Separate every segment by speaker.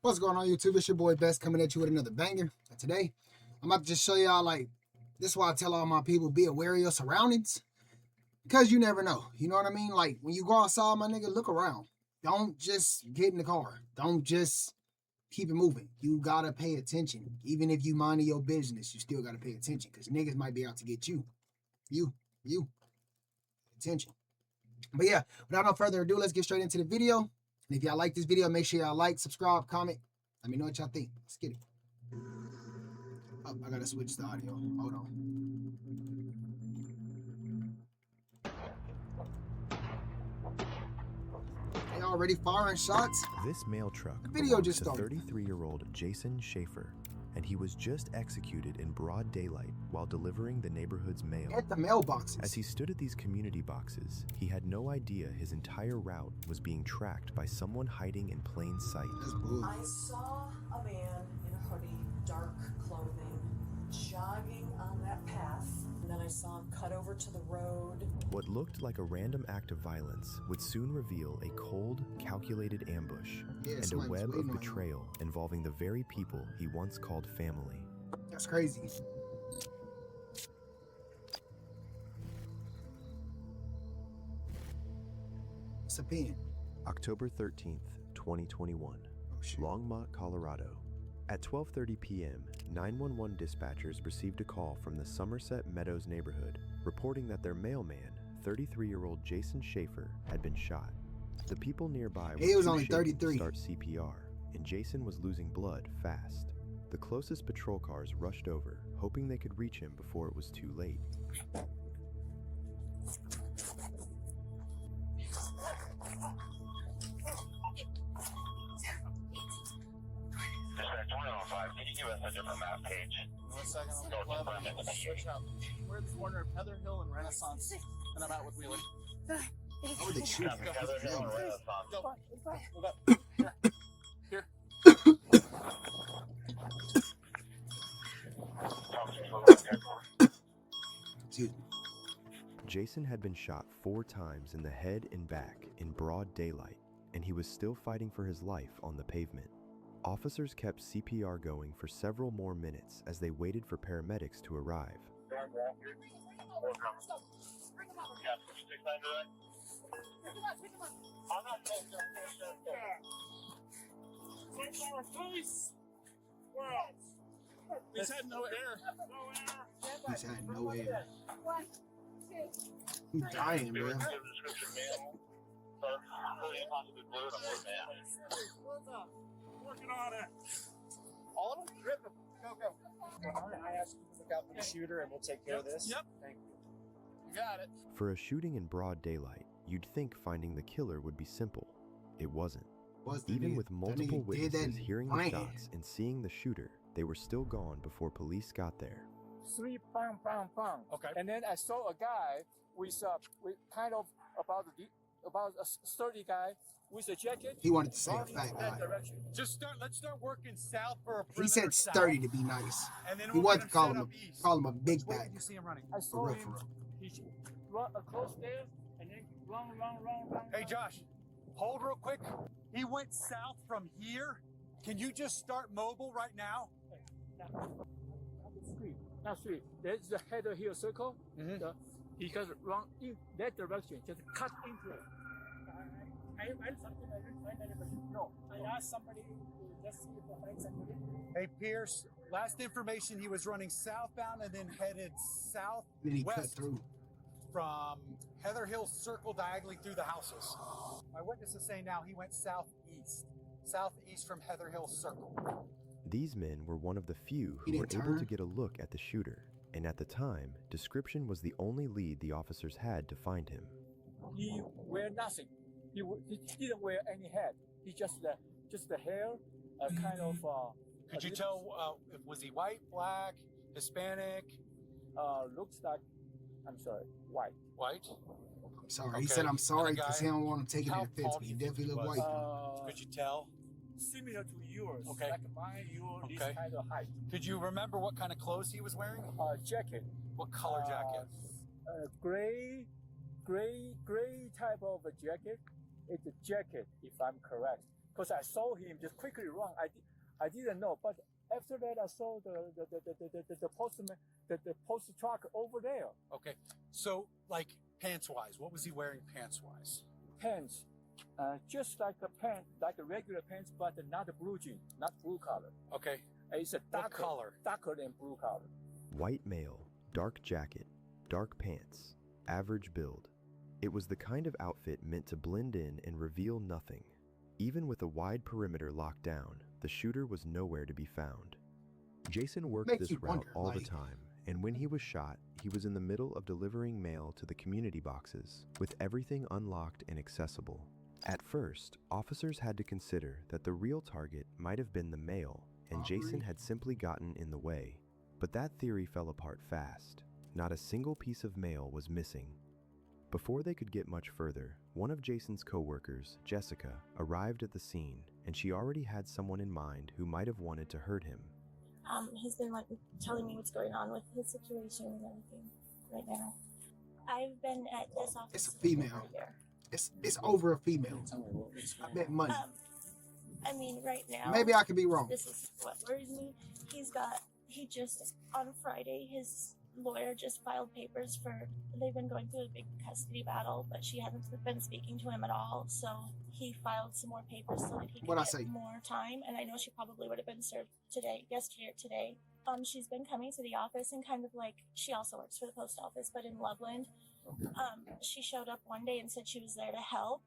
Speaker 1: What's going on, YouTube? It's your boy Best coming at you with another banger. And today, I'm about to just show y'all, this is why I tell all my people, be aware of your surroundings. Because you never know. You know what I mean? Like, when you go outside, my nigga, look around. Don't just get in the car. Don't just keep it moving. You gotta pay attention. Even if you minding your business, you still gotta pay attention. Because niggas might be out to get you. You. Attention. But yeah, without no further ado, let's get straight into the video. And if y'all like this video, make sure y'all like, subscribe, comment. Let me know what y'all think. Let's get it. Oh, I gotta switch the audio. Hold on. They already firing shots?
Speaker 2: This mail truck
Speaker 1: video just
Speaker 2: belonged
Speaker 1: started.
Speaker 2: to 33-year-old Jason Schaefer, and he was just executed in broad daylight while delivering the neighborhood's mail.
Speaker 1: At the mailboxes.
Speaker 2: As he stood at these community boxes, he had no idea his entire route was being tracked by someone hiding in plain sight.
Speaker 3: I saw a man in a hoodie, dark clothing, jogging on that path, and then I saw him cut over to the road.
Speaker 2: What looked like a random act of violence would soon reveal a cold, calculated ambush and a web of betrayal involving the very people he once called family.
Speaker 1: That's crazy. It's a pen.
Speaker 2: October 13th, 2021, Longmont, Colorado. At 12:30 p.m., 911 dispatchers received a call from the Somerset Meadows neighborhood reporting that their mailman, 33-year-old Jason Schaefer, had been shot. The people nearby were
Speaker 1: was only 33.
Speaker 2: To start CPR, and Jason was losing blood fast. The closest patrol cars rushed over, hoping they could reach him before it was too late.
Speaker 4: Can you give us a different map page?
Speaker 5: 1 second, I'll search up. We're at the corner of Heather Hill and Renaissance, and I'm out with Wheelie.
Speaker 1: How would they shoot him?
Speaker 4: Heather Hill and Renaissance.
Speaker 5: Go. Move up. Here.
Speaker 1: Dude.
Speaker 2: Jason had been shot 4 times in the head and back in broad daylight, and he was still fighting for his life on the pavement. Officers kept CPR going for several more minutes as they waited for paramedics to arrive.
Speaker 5: He's had no air.
Speaker 1: He's had no air. He's dying, bro.
Speaker 5: Working on it. All of them? Rip them. Go.
Speaker 6: I asked you to look out for the shooter and we'll take care of this.
Speaker 5: Yep.
Speaker 6: Thank you.
Speaker 5: You got it.
Speaker 2: For a shooting in broad daylight, you'd think finding the killer would be simple. It wasn't. Even with multiple witnesses hearing the shots and seeing the shooter, they were still gone before police got there.
Speaker 6: 3 bang, bang, bang.
Speaker 5: Okay.
Speaker 6: And then I saw a guy with kind of about a sturdy guy with a jacket.
Speaker 1: He wanted to say a
Speaker 6: running
Speaker 1: fat
Speaker 6: in that
Speaker 1: guy.
Speaker 6: direction.
Speaker 5: Let's start working south for a
Speaker 1: He said sturdy to be nice.
Speaker 5: And then
Speaker 1: He
Speaker 5: we'll
Speaker 1: wanted to
Speaker 5: get him
Speaker 1: call
Speaker 5: set
Speaker 1: him
Speaker 5: up
Speaker 1: a
Speaker 5: east.
Speaker 1: big
Speaker 5: Where
Speaker 1: back.
Speaker 5: did you see him running?
Speaker 6: I saw
Speaker 1: real,
Speaker 6: him.
Speaker 1: for real.
Speaker 6: He run across there and then run.
Speaker 5: Hey, Josh, hold real quick. He went south from here. Can you just start mobile right now?
Speaker 6: Now street. There's the Heather Hill Circle.
Speaker 5: Mm-hmm.
Speaker 6: He just run in that direction, just cut into it. I went something, I didn't find anybody. No, I asked somebody to just see if I find somebody.
Speaker 5: Hey, Pierce, last information, he was running southbound and then headed
Speaker 1: Then he cut
Speaker 5: southwest
Speaker 1: through.
Speaker 5: from Heather Hill Circle diagonally through the houses. My witness is saying now he went southeast from Heather Hill Circle.
Speaker 2: These men were one of the few who were able to get a look at the shooter, and at the time, description was the only lead the officers had to find him.
Speaker 6: He wear nothing. He didn't wear any hat. He just the hair, kind of.
Speaker 5: Could you tell, was he white, black, Hispanic?
Speaker 6: Looks like, I'm sorry, white.
Speaker 5: White?
Speaker 1: I'm sorry.
Speaker 5: Okay.
Speaker 1: He said I'm sorry because he
Speaker 5: guy,
Speaker 1: don't want him taking
Speaker 5: how
Speaker 1: it offense,
Speaker 5: tall
Speaker 1: but
Speaker 5: do
Speaker 1: he
Speaker 5: you think
Speaker 1: definitely
Speaker 5: he
Speaker 1: look
Speaker 5: was?
Speaker 1: white.
Speaker 5: Could you tell?
Speaker 6: Similar to yours.
Speaker 5: Okay.
Speaker 6: Like mine, yours, this
Speaker 5: Okay.
Speaker 6: kind of height.
Speaker 5: Could you remember what kind of clothes he was wearing?
Speaker 6: Jacket.
Speaker 5: What color jacket?
Speaker 6: Gray type of a jacket. It's a jacket, if I'm correct. because I saw him just quickly run. I didn't know, but after that I saw the postman, the post truck over there.
Speaker 5: Okay. So, like, pants-wise, what was he wearing pants-wise?
Speaker 6: Pants, just like a pant, like a regular pants, but not a blue jean, not blue color.
Speaker 5: Okay.
Speaker 6: It's a
Speaker 5: What color?
Speaker 6: darker than blue color.
Speaker 2: White male, dark jacket, dark pants, average build. It was the kind of outfit meant to blend in and reveal nothing. Even with a wide perimeter locked down, the shooter was nowhere to be found. Jason worked
Speaker 1: Makes
Speaker 2: this
Speaker 1: you
Speaker 2: route
Speaker 1: wonder,
Speaker 2: all the
Speaker 1: like-
Speaker 2: time, and when he was shot, he was in the middle of delivering mail to the community boxes, with everything unlocked and accessible. At first, officers had to consider that the real target might have been the mail, and Jason had simply gotten in the way. But that theory fell apart fast. Not a single piece of mail was missing. Before they could get much further, one of Jason's co-workers, Jessica, arrived at the scene, and she already had someone in mind who might have wanted to hurt him.
Speaker 7: He's been like telling me what's going on with his situation and everything right now. I've been at this office.
Speaker 1: It's a female.
Speaker 7: for a year.
Speaker 1: It's over a female. I bet money.
Speaker 7: I mean, right now.
Speaker 1: Maybe I could be wrong.
Speaker 7: This is what worries me. He just, on Friday, his lawyer just filed papers they've been going through a big custody battle, but she hasn't been speaking to him at all. So he filed some more papers so that he could get more time. And I know she probably would have been served yesterday or today. She's been coming to the office and kind of like, she also works for the post office, but in Loveland. She showed up one day and said she was there to help.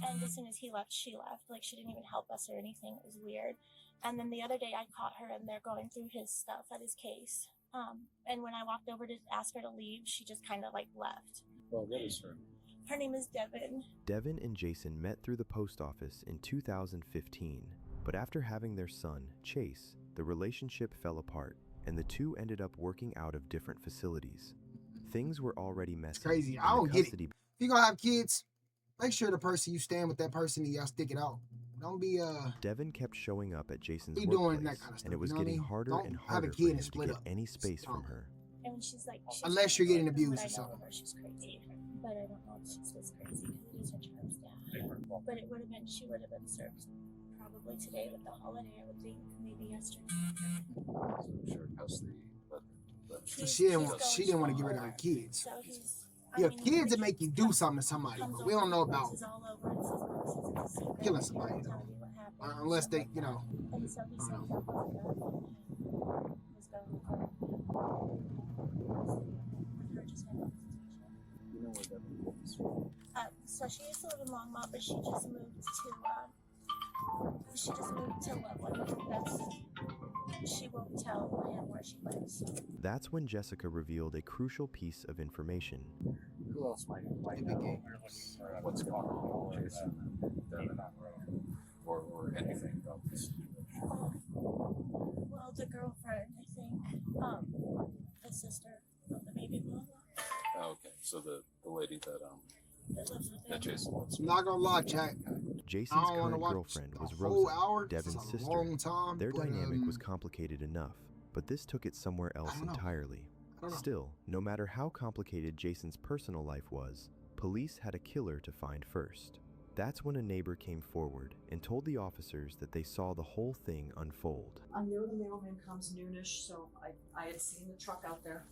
Speaker 7: And as soon as he left, she left. Like, she didn't even help us or anything. It was weird. And then the other day I caught her and they're going through his stuff at his case. And when I walked over to ask her to leave, she just kind of like left.
Speaker 8: Well, what is her?
Speaker 7: Her name is Devin.
Speaker 2: Devin and Jason met through the post office in 2015, but after having their son, Chase, the relationship fell apart, and the two ended up working out of different facilities. Things were already messy.
Speaker 1: It's crazy. I don't get it. If you're gonna have kids, make sure the person you stand with that person and y'all stick it out. Don't be
Speaker 2: Devin kept showing up at Jason's
Speaker 1: doing
Speaker 2: workplace,
Speaker 1: that kind of stuff,
Speaker 2: and it was
Speaker 1: you know
Speaker 2: getting
Speaker 1: what I mean?
Speaker 2: harder
Speaker 1: Don't
Speaker 2: and
Speaker 1: have a
Speaker 2: harder
Speaker 1: kid
Speaker 2: for
Speaker 1: and
Speaker 2: him to
Speaker 1: split
Speaker 2: get
Speaker 1: up.
Speaker 2: any space from her.
Speaker 7: And she's like,
Speaker 1: Unless you're getting abused or something.
Speaker 7: She's crazy. But I don't know if she's this crazy because it is her child's dad. But she would have been served probably today with the holiday, I would think, maybe yesterday.
Speaker 8: Shared custody, but
Speaker 1: She didn't want to get rid of her kids.
Speaker 7: So he's.
Speaker 1: Yeah, kids that make you do something to somebody, but we don't know about killing somebody, you know, unless they, you know.
Speaker 7: And so he said that wasn't done and was going
Speaker 8: you know where Devin is from?
Speaker 7: so she used to live in Longmont, but she just moved to Loveland. She won't tell him where she lives.
Speaker 2: That's when Jessica revealed a crucial piece of information.
Speaker 8: Who else might know what's going on with Jason and Devin or anything about this?
Speaker 7: Well, the girlfriend, I think, the sister of the baby mama.
Speaker 8: Oh, okay, so the lady that
Speaker 7: That lives with
Speaker 8: that
Speaker 7: him.
Speaker 8: Jason lives
Speaker 1: I'm
Speaker 8: with.
Speaker 1: not gonna lie, Jack.
Speaker 2: Jason's
Speaker 1: I don't want to
Speaker 2: current
Speaker 1: watch
Speaker 2: girlfriend
Speaker 1: the
Speaker 2: was
Speaker 1: whole
Speaker 2: Rosa,
Speaker 1: hour.
Speaker 2: Devin's
Speaker 1: It's a
Speaker 2: sister.
Speaker 1: long time,
Speaker 2: Their
Speaker 1: but,
Speaker 2: dynamic was complicated enough, but this took it somewhere else
Speaker 1: don't know.
Speaker 2: entirely.
Speaker 1: I don't know.
Speaker 2: Still, no matter how complicated Jason's personal life was, police had a killer to find first. That's when a neighbor came forward and told the officers that they saw the whole thing unfold.
Speaker 3: I know the mailman comes noonish, so I had seen the truck out there.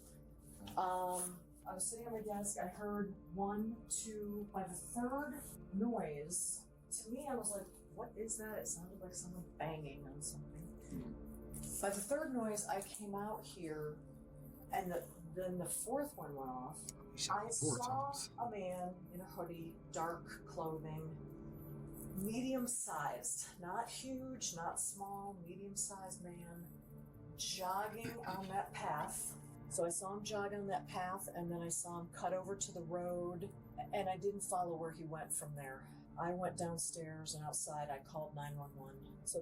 Speaker 3: I was sitting at my desk, I heard 1, 2, by the third noise, to me I was like, what is that? It sounded like someone banging on something. By the third noise, I came out here, and then the fourth one went off. I saw a man in a hoodie, dark clothing, medium-sized, not huge, not small, medium-sized man, jogging on that path. So I saw him jog on that path, and then I saw him cut over to the road, and I didn't follow where he went from there. I went downstairs, and outside I called 911. So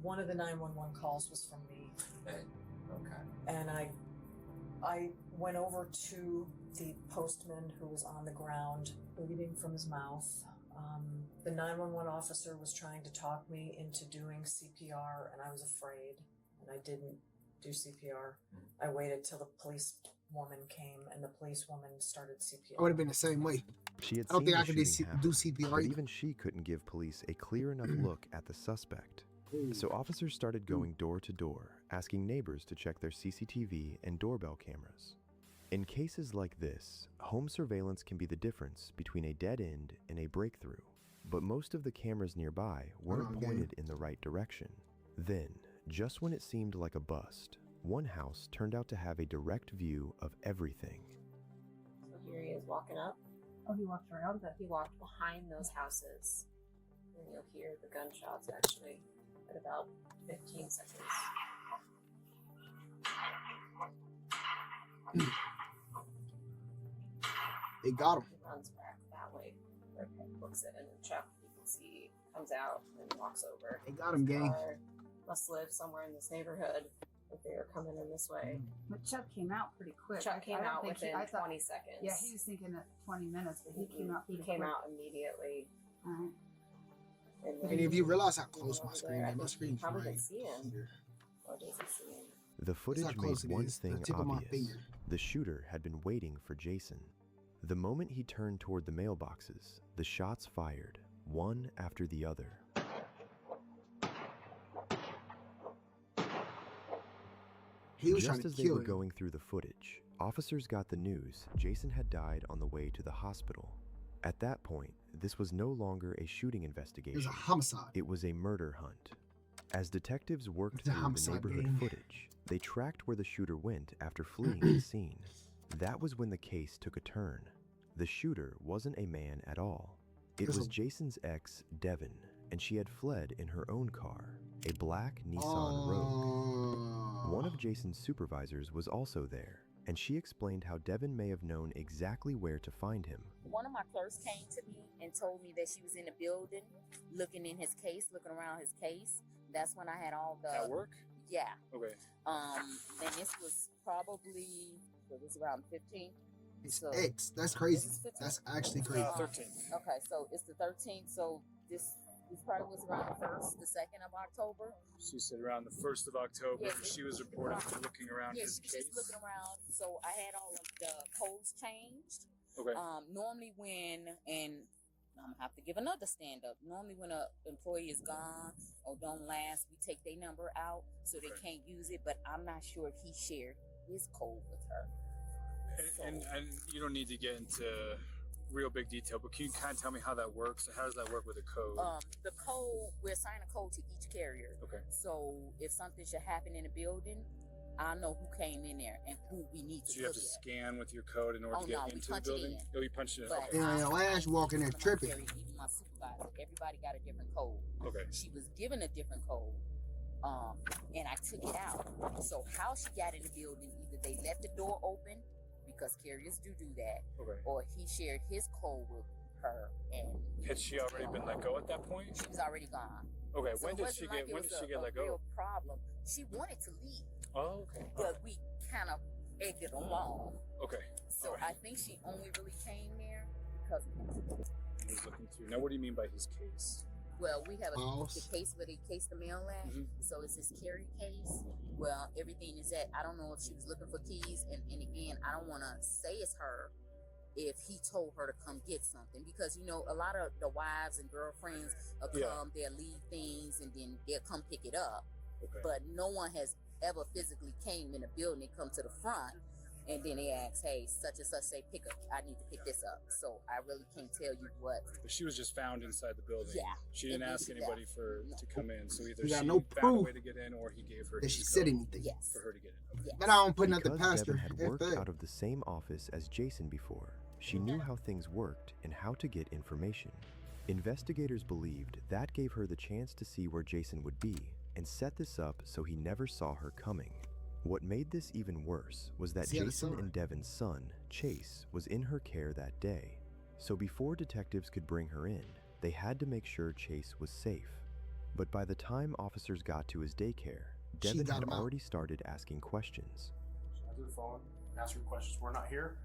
Speaker 3: one of the 911 calls was from me.
Speaker 8: Hey, okay.
Speaker 3: And I went over to the postman who was on the ground, bleeding from his mouth. The 911 officer was trying to talk me into doing CPR, and I was afraid, and I didn't do CPR. I waited till the police woman came and the police woman started CPR.
Speaker 1: I would have been the same way.
Speaker 2: She had
Speaker 1: I don't
Speaker 2: seen
Speaker 1: think
Speaker 2: the
Speaker 1: I could do
Speaker 2: shooting happen,
Speaker 1: do CPR
Speaker 2: but
Speaker 1: either.
Speaker 2: even she couldn't give police a clear enough look at the suspect. So officers started going door to door, asking neighbors to check their CCTV and doorbell cameras. In cases like this, home surveillance can be the difference between a dead end and a breakthrough, but most of the cameras nearby weren't pointed in the right direction. Then, just when it seemed like a bust, one house turned out to have a direct view of everything.
Speaker 9: So here he is walking up.
Speaker 10: Oh, he walked around it.
Speaker 9: He walked behind those houses. And you'll hear the gunshots actually at about 15 seconds.
Speaker 1: They got him.
Speaker 9: He runs back that way. Looks at it, and Chuck, you can see, comes out and walks over.
Speaker 1: They got him, gang.
Speaker 9: Must live somewhere in this neighborhood if they are coming in this way.
Speaker 10: But Chuck came out pretty quick.
Speaker 9: Chuck came
Speaker 10: I don't
Speaker 9: out
Speaker 10: think
Speaker 9: within
Speaker 10: I thought-
Speaker 9: 20 seconds.
Speaker 10: Yeah, he was thinking at 20 minutes, but he came out.
Speaker 9: He
Speaker 10: pretty
Speaker 9: came
Speaker 10: quick.
Speaker 9: out immediately.
Speaker 10: Alright.
Speaker 1: And if you realize how close my screen is, my screen's
Speaker 9: probably
Speaker 1: right
Speaker 9: can see him.
Speaker 1: here.
Speaker 9: Or does he see him?
Speaker 2: The footage made
Speaker 1: close it
Speaker 2: one
Speaker 1: is, the
Speaker 2: thing
Speaker 1: tip of my
Speaker 2: obvious.
Speaker 1: finger.
Speaker 2: The shooter had been waiting for Jason. The moment he turned toward the mailboxes, the shots fired, one after the other.
Speaker 1: He was trying
Speaker 2: Just
Speaker 1: to
Speaker 2: as they
Speaker 1: kill
Speaker 2: were
Speaker 1: him.
Speaker 2: going through the footage, officers got the news Jason had died on the way to the hospital. At that point, this was no longer a shooting
Speaker 1: It
Speaker 2: investigation.
Speaker 1: was a homicide.
Speaker 2: It was a murder hunt. As detectives worked
Speaker 1: It's a
Speaker 2: through the
Speaker 1: homicide
Speaker 2: neighborhood
Speaker 1: game.
Speaker 2: footage, they tracked where the shooter went after fleeing the scene. That was when the case took a turn. The shooter wasn't a man at all. It was Jason's ex, Devin, and she had fled in her own car, a black Nissan Rogue. One of Jason's supervisors was also there, and she explained how Devin may have known exactly where to find him.
Speaker 11: One of my clerks came to me and told me that she was in the building, looking in his case, looking around his case. That's when I had all the...
Speaker 5: At work?
Speaker 11: Yeah.
Speaker 5: Okay.
Speaker 11: And this was probably, it was around 15.
Speaker 1: It's
Speaker 11: So,
Speaker 1: X. That's crazy.
Speaker 11: This is 15.
Speaker 1: That's actually crazy.
Speaker 5: 13th.
Speaker 11: Okay, so it's the 13th. So this probably was around the 1st, the 2nd of October.
Speaker 5: She said around the 1st of October,
Speaker 11: Yes.
Speaker 5: she was reported for looking around
Speaker 11: Yeah,
Speaker 5: his
Speaker 11: she was
Speaker 5: case.
Speaker 11: just looking around. So I had all of the codes changed.
Speaker 5: Okay.
Speaker 11: Normally when, and I'm gonna have to give another stand up. Normally when an employee is gone or don't last, we take their number out so they can't use it. But I'm not sure if he shared his code with her.
Speaker 5: And you don't need to get into real big detail, but can you kind of tell me how that works? How does that work with a code?
Speaker 11: The code, we assign a code to each carrier.
Speaker 5: Okay.
Speaker 11: So if something should happen in a building, I know who came in there and who we need to
Speaker 5: So you have
Speaker 11: look
Speaker 5: to
Speaker 11: at.
Speaker 5: scan with your code in order to get
Speaker 11: no, we
Speaker 5: into the
Speaker 11: punch it
Speaker 5: building?
Speaker 11: in.
Speaker 5: Oh, you punched it in.
Speaker 11: But
Speaker 5: Okay.
Speaker 1: Yeah, your ass walking there tripping.
Speaker 11: Even my supervisor, everybody got a different code.
Speaker 5: Okay.
Speaker 11: She was given a different code, and I took it out. So how she got in the building, either they left the door open, because carriers do that,
Speaker 5: Okay.
Speaker 11: or he shared his code with her. And
Speaker 5: Had she already been let go at that point?
Speaker 11: she was already gone.
Speaker 5: Okay.
Speaker 11: So
Speaker 5: When
Speaker 11: it
Speaker 5: did
Speaker 11: wasn't
Speaker 5: she
Speaker 11: like
Speaker 5: get?
Speaker 11: it
Speaker 5: When
Speaker 11: was
Speaker 5: did she
Speaker 11: a
Speaker 5: get let
Speaker 11: real
Speaker 5: go?
Speaker 11: problem. She wanted to leave,
Speaker 5: Oh, okay.
Speaker 11: but we kind of egged it along.
Speaker 5: Okay.
Speaker 11: So
Speaker 5: Alright.
Speaker 11: I think she only really came there because of him.
Speaker 5: I was looking through. Now, what do you mean by his case?
Speaker 11: Well, we have
Speaker 1: False.
Speaker 11: the case where they case the mail at.
Speaker 5: Mhm.
Speaker 11: So it's his carry case. Well, everything is at, I don't know if she was looking for keys. And again, I don't want to say it's her if he told her to come get something. Because, you know, a lot of the wives and girlfriends will come,
Speaker 5: Yeah.
Speaker 11: they'll leave things, and then they'll come pick it up.
Speaker 5: Okay.
Speaker 11: But no one has ever physically came in a building and come to the front. And then they ask, hey, such and such say, pick up, I need to pick this up. So I really can't tell you what.
Speaker 5: But she was just found inside the building.
Speaker 11: Yeah.
Speaker 5: She didn't
Speaker 11: And
Speaker 5: ask
Speaker 11: yeah.
Speaker 5: anybody to come in. So either
Speaker 1: You got
Speaker 5: she
Speaker 1: no
Speaker 5: found a
Speaker 1: proof
Speaker 5: way to get in, or he gave her
Speaker 1: That
Speaker 5: his
Speaker 1: she
Speaker 5: code
Speaker 1: said anything.
Speaker 11: Yes.
Speaker 5: for her to get in. Okay.
Speaker 11: Yes.
Speaker 1: But I don't put nothing
Speaker 2: Because
Speaker 1: past her.
Speaker 2: Devin had
Speaker 1: F
Speaker 2: worked
Speaker 1: that.
Speaker 2: out of the same office as Jason before, she knew how things worked and how to get information. Investigators believed that gave her the chance to see where Jason would be and set this up so he never saw her coming. What made this even worse was that
Speaker 1: See how the
Speaker 2: Jason
Speaker 1: sun-
Speaker 2: and Devin's son, Chase, was in her care that day. So before detectives could bring her in, they had to make sure Chase was safe. But by the time officers got to his daycare,
Speaker 1: She
Speaker 2: Devin
Speaker 1: got
Speaker 2: had
Speaker 1: him out.
Speaker 2: already started asking questions.
Speaker 12: I do the phone, ask her questions. We're not here.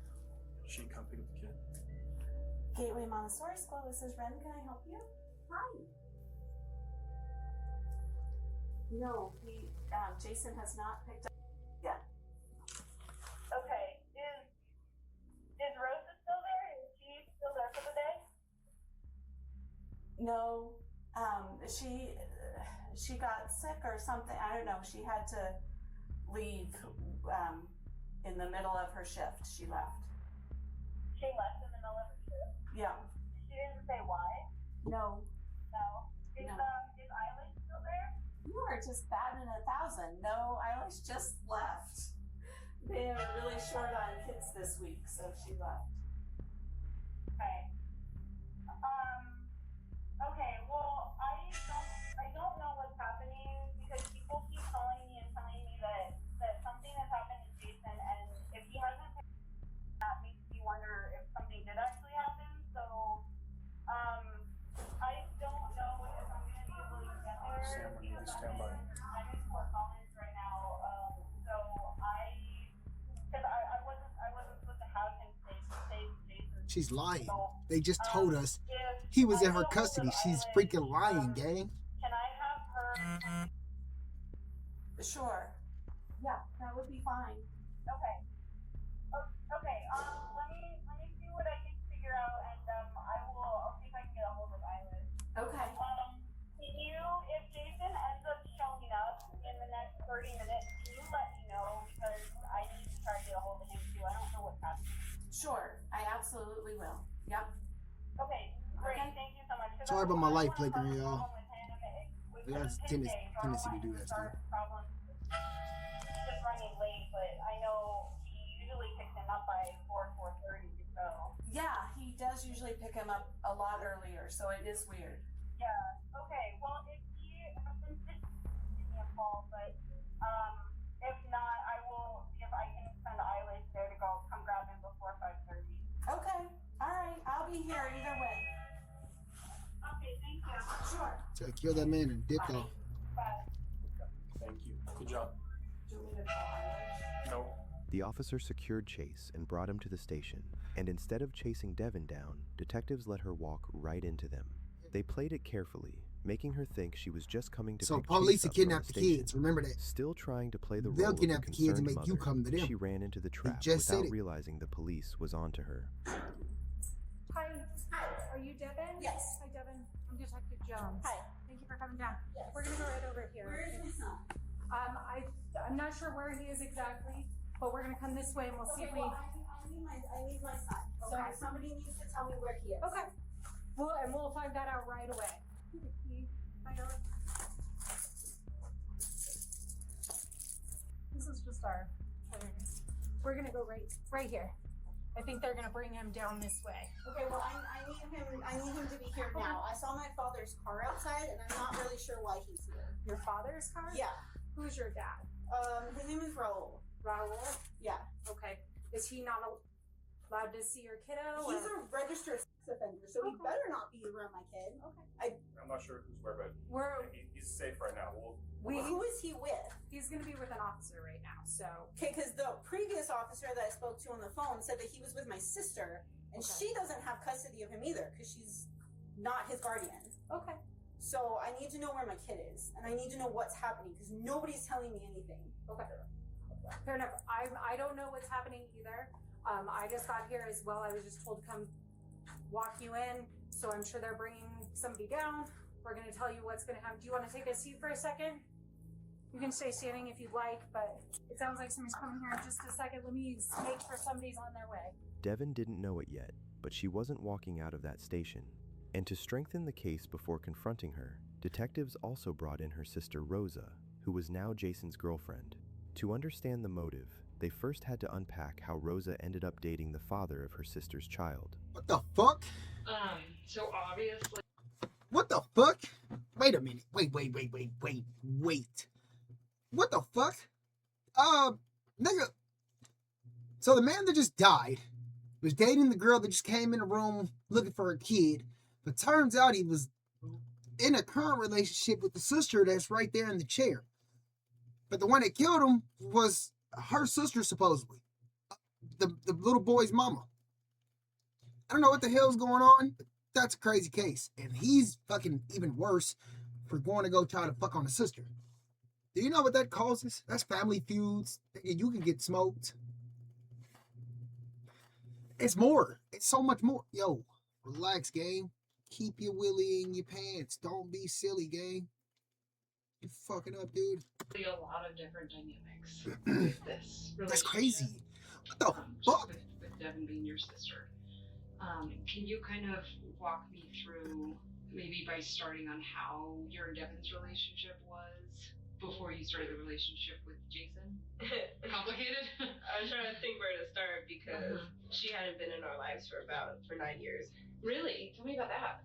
Speaker 12: She can come pick up the kid.
Speaker 7: Gateway Montessori School, this is Ren. Can I help you? Hi. No, Jason has not picked up yet. Okay,
Speaker 13: No, she got sick or something. I don't know. She had to leave in the middle of her shift. She left.
Speaker 14: She left in the middle of her shift?
Speaker 13: Yeah.
Speaker 14: She didn't say why?
Speaker 13: No.
Speaker 14: No. Is Eilish still there?
Speaker 13: You are just batting 1,000. No, Eilish just left. They are really short on kids this week, so she left.
Speaker 14: Okay. Okay, well, I don't know what's happening because people keep calling me and telling me that something has happened to Jason, and if he hasn't, that makes me wonder if something did actually happen. So, I don't know if I'm gonna be able to get there.
Speaker 12: Sam, we need to stand by.
Speaker 14: I'm in Fort Collins right now, so because I wasn't supposed to have him save Jason.
Speaker 1: She's lying.
Speaker 14: So,
Speaker 1: They just told us he was in her custody. She's freaking lying, gang.
Speaker 14: can I have her?
Speaker 13: Sure. Yeah, that would be fine.
Speaker 14: Okay. Okay. Let me see what I can figure out, and I'll see if I can get a hold of Eilish.
Speaker 13: Okay.
Speaker 14: Can you, if Jason ends up showing up in the next 30 minutes, can you let me know, because I need to try to get a hold of him too. I don't know what's happening.
Speaker 13: Sure, I absolutely will. Yep.
Speaker 14: Okay. Great.
Speaker 13: Okay.
Speaker 14: Thank you so much.
Speaker 1: Sorry about my light flickering, y'all. It has a tendency to do that stuff.
Speaker 14: He's just running late, but I know he usually picks him up by 4:30. So.
Speaker 13: Yeah, he does usually pick him up a lot earlier, so it is weird.
Speaker 14: Yeah. Okay. Well, if he happens to give me a call, but if not, I will see if I can send Eilish there to come grab him before 5:30.
Speaker 13: Okay. All right. I'll be here either way.
Speaker 14: Okay. Thank you.
Speaker 13: Sure.
Speaker 1: So I killed that man and dipped off.
Speaker 14: Bye.
Speaker 12: Thank you. Good job.
Speaker 13: Do you want me to call Eilish?
Speaker 12: No.
Speaker 2: The officer secured Chase and brought him to the station, and instead of chasing Devin down, detectives let her walk right into them. They played it carefully, making her think she was just coming to
Speaker 1: So
Speaker 2: pick
Speaker 1: police
Speaker 2: Chase
Speaker 1: will
Speaker 2: up from
Speaker 1: kidnap the
Speaker 2: station.
Speaker 1: kids. Remember that.
Speaker 2: Still trying to play the
Speaker 1: They'll
Speaker 2: role of a
Speaker 1: kidnap the kids and
Speaker 2: concerned
Speaker 1: make you
Speaker 2: mother,
Speaker 1: come to them.
Speaker 2: she ran into the trap
Speaker 1: just said
Speaker 2: without
Speaker 1: it.
Speaker 2: realizing the police was onto her.
Speaker 10: Hi. Hi. Are you Devin?
Speaker 13: Yes.
Speaker 10: Hi, Devin. I'm Detective Jones.
Speaker 13: Hi.
Speaker 10: Thank you for coming down.
Speaker 13: Yes.
Speaker 10: We're gonna go right over here.
Speaker 13: Where is my son?
Speaker 10: I'm not sure where he is exactly, but we're gonna come this way and we'll see if we.
Speaker 13: Well, I need my son. So
Speaker 10: Okay.
Speaker 13: somebody needs to tell me where he is.
Speaker 10: Okay. We'll find that out right away. This is just our. We're gonna go right here. I think they're gonna bring him down this way.
Speaker 13: Okay, well, I need him to be here now. I saw my father's car outside, and I'm not really sure why he's here.
Speaker 10: Your father's car?
Speaker 13: Yeah.
Speaker 10: Who's your dad?
Speaker 13: His name is Raul.
Speaker 10: Raul?
Speaker 13: Yeah.
Speaker 10: Okay. Is he not allowed to see your kiddo?
Speaker 13: He's a registered sex offender, so he better not be around my kid.
Speaker 10: Okay.
Speaker 12: I'm not sure who's where, but he's safe right now.
Speaker 13: Who is he with?
Speaker 10: He's going to be with an officer right now, so.
Speaker 13: Okay, because the previous officer that I spoke to on the phone said that he was with my sister, and she doesn't have custody of him either, because she's not his guardian.
Speaker 10: Okay.
Speaker 13: So I need to know where my kid is, and I need to know what's happening, because nobody's telling me anything.
Speaker 10: Okay. Fair enough. I don't know what's happening either. I just got here as well. I was just told to come walk you in, so I'm sure they're bringing somebody down. We're going to tell you what's going to happen. Do you want to take a seat for a second? You can stay standing if you'd like, but it sounds like somebody's coming here in just a second. Let me make sure somebody's on their way.
Speaker 2: Devin didn't know it yet, but she wasn't walking out of that station. And to strengthen the case before confronting her, detectives also brought in her sister Rosa, who was now Jason's girlfriend. To understand the motive, they first had to unpack how Rosa ended up dating the father of her sister's child.
Speaker 1: What the fuck?
Speaker 15: So obviously.
Speaker 1: What the fuck? Wait a minute. Wait. What the fuck? Nigga. So the man that just died was dating the girl that just came in the room looking for a kid. But turns out he was in a current relationship with the sister that's right there in the chair. But the one that killed him was her sister, supposedly. The little boy's mama. I don't know what the hell's going on, but that's a crazy case. And he's fucking even worse for going to go try to fuck on a sister. Do you know what that causes? That's family feuds. You can get smoked. It's more. It's so much more. Yo, relax, gang. Keep your willy in your pants. Don't be silly, gang. You fucking up, dude.
Speaker 15: A lot of different dynamics with this relationship.
Speaker 1: That's crazy. What the
Speaker 15: Just
Speaker 1: fuck?
Speaker 15: with Devin being your sister. Can you kind of walk me through, maybe by starting on how your and Devin's relationship was before you started the relationship with Jason? Complicated?
Speaker 9: I was trying to think where to start because she hadn't been in our lives for 9 years.
Speaker 15: Really? Tell me about that.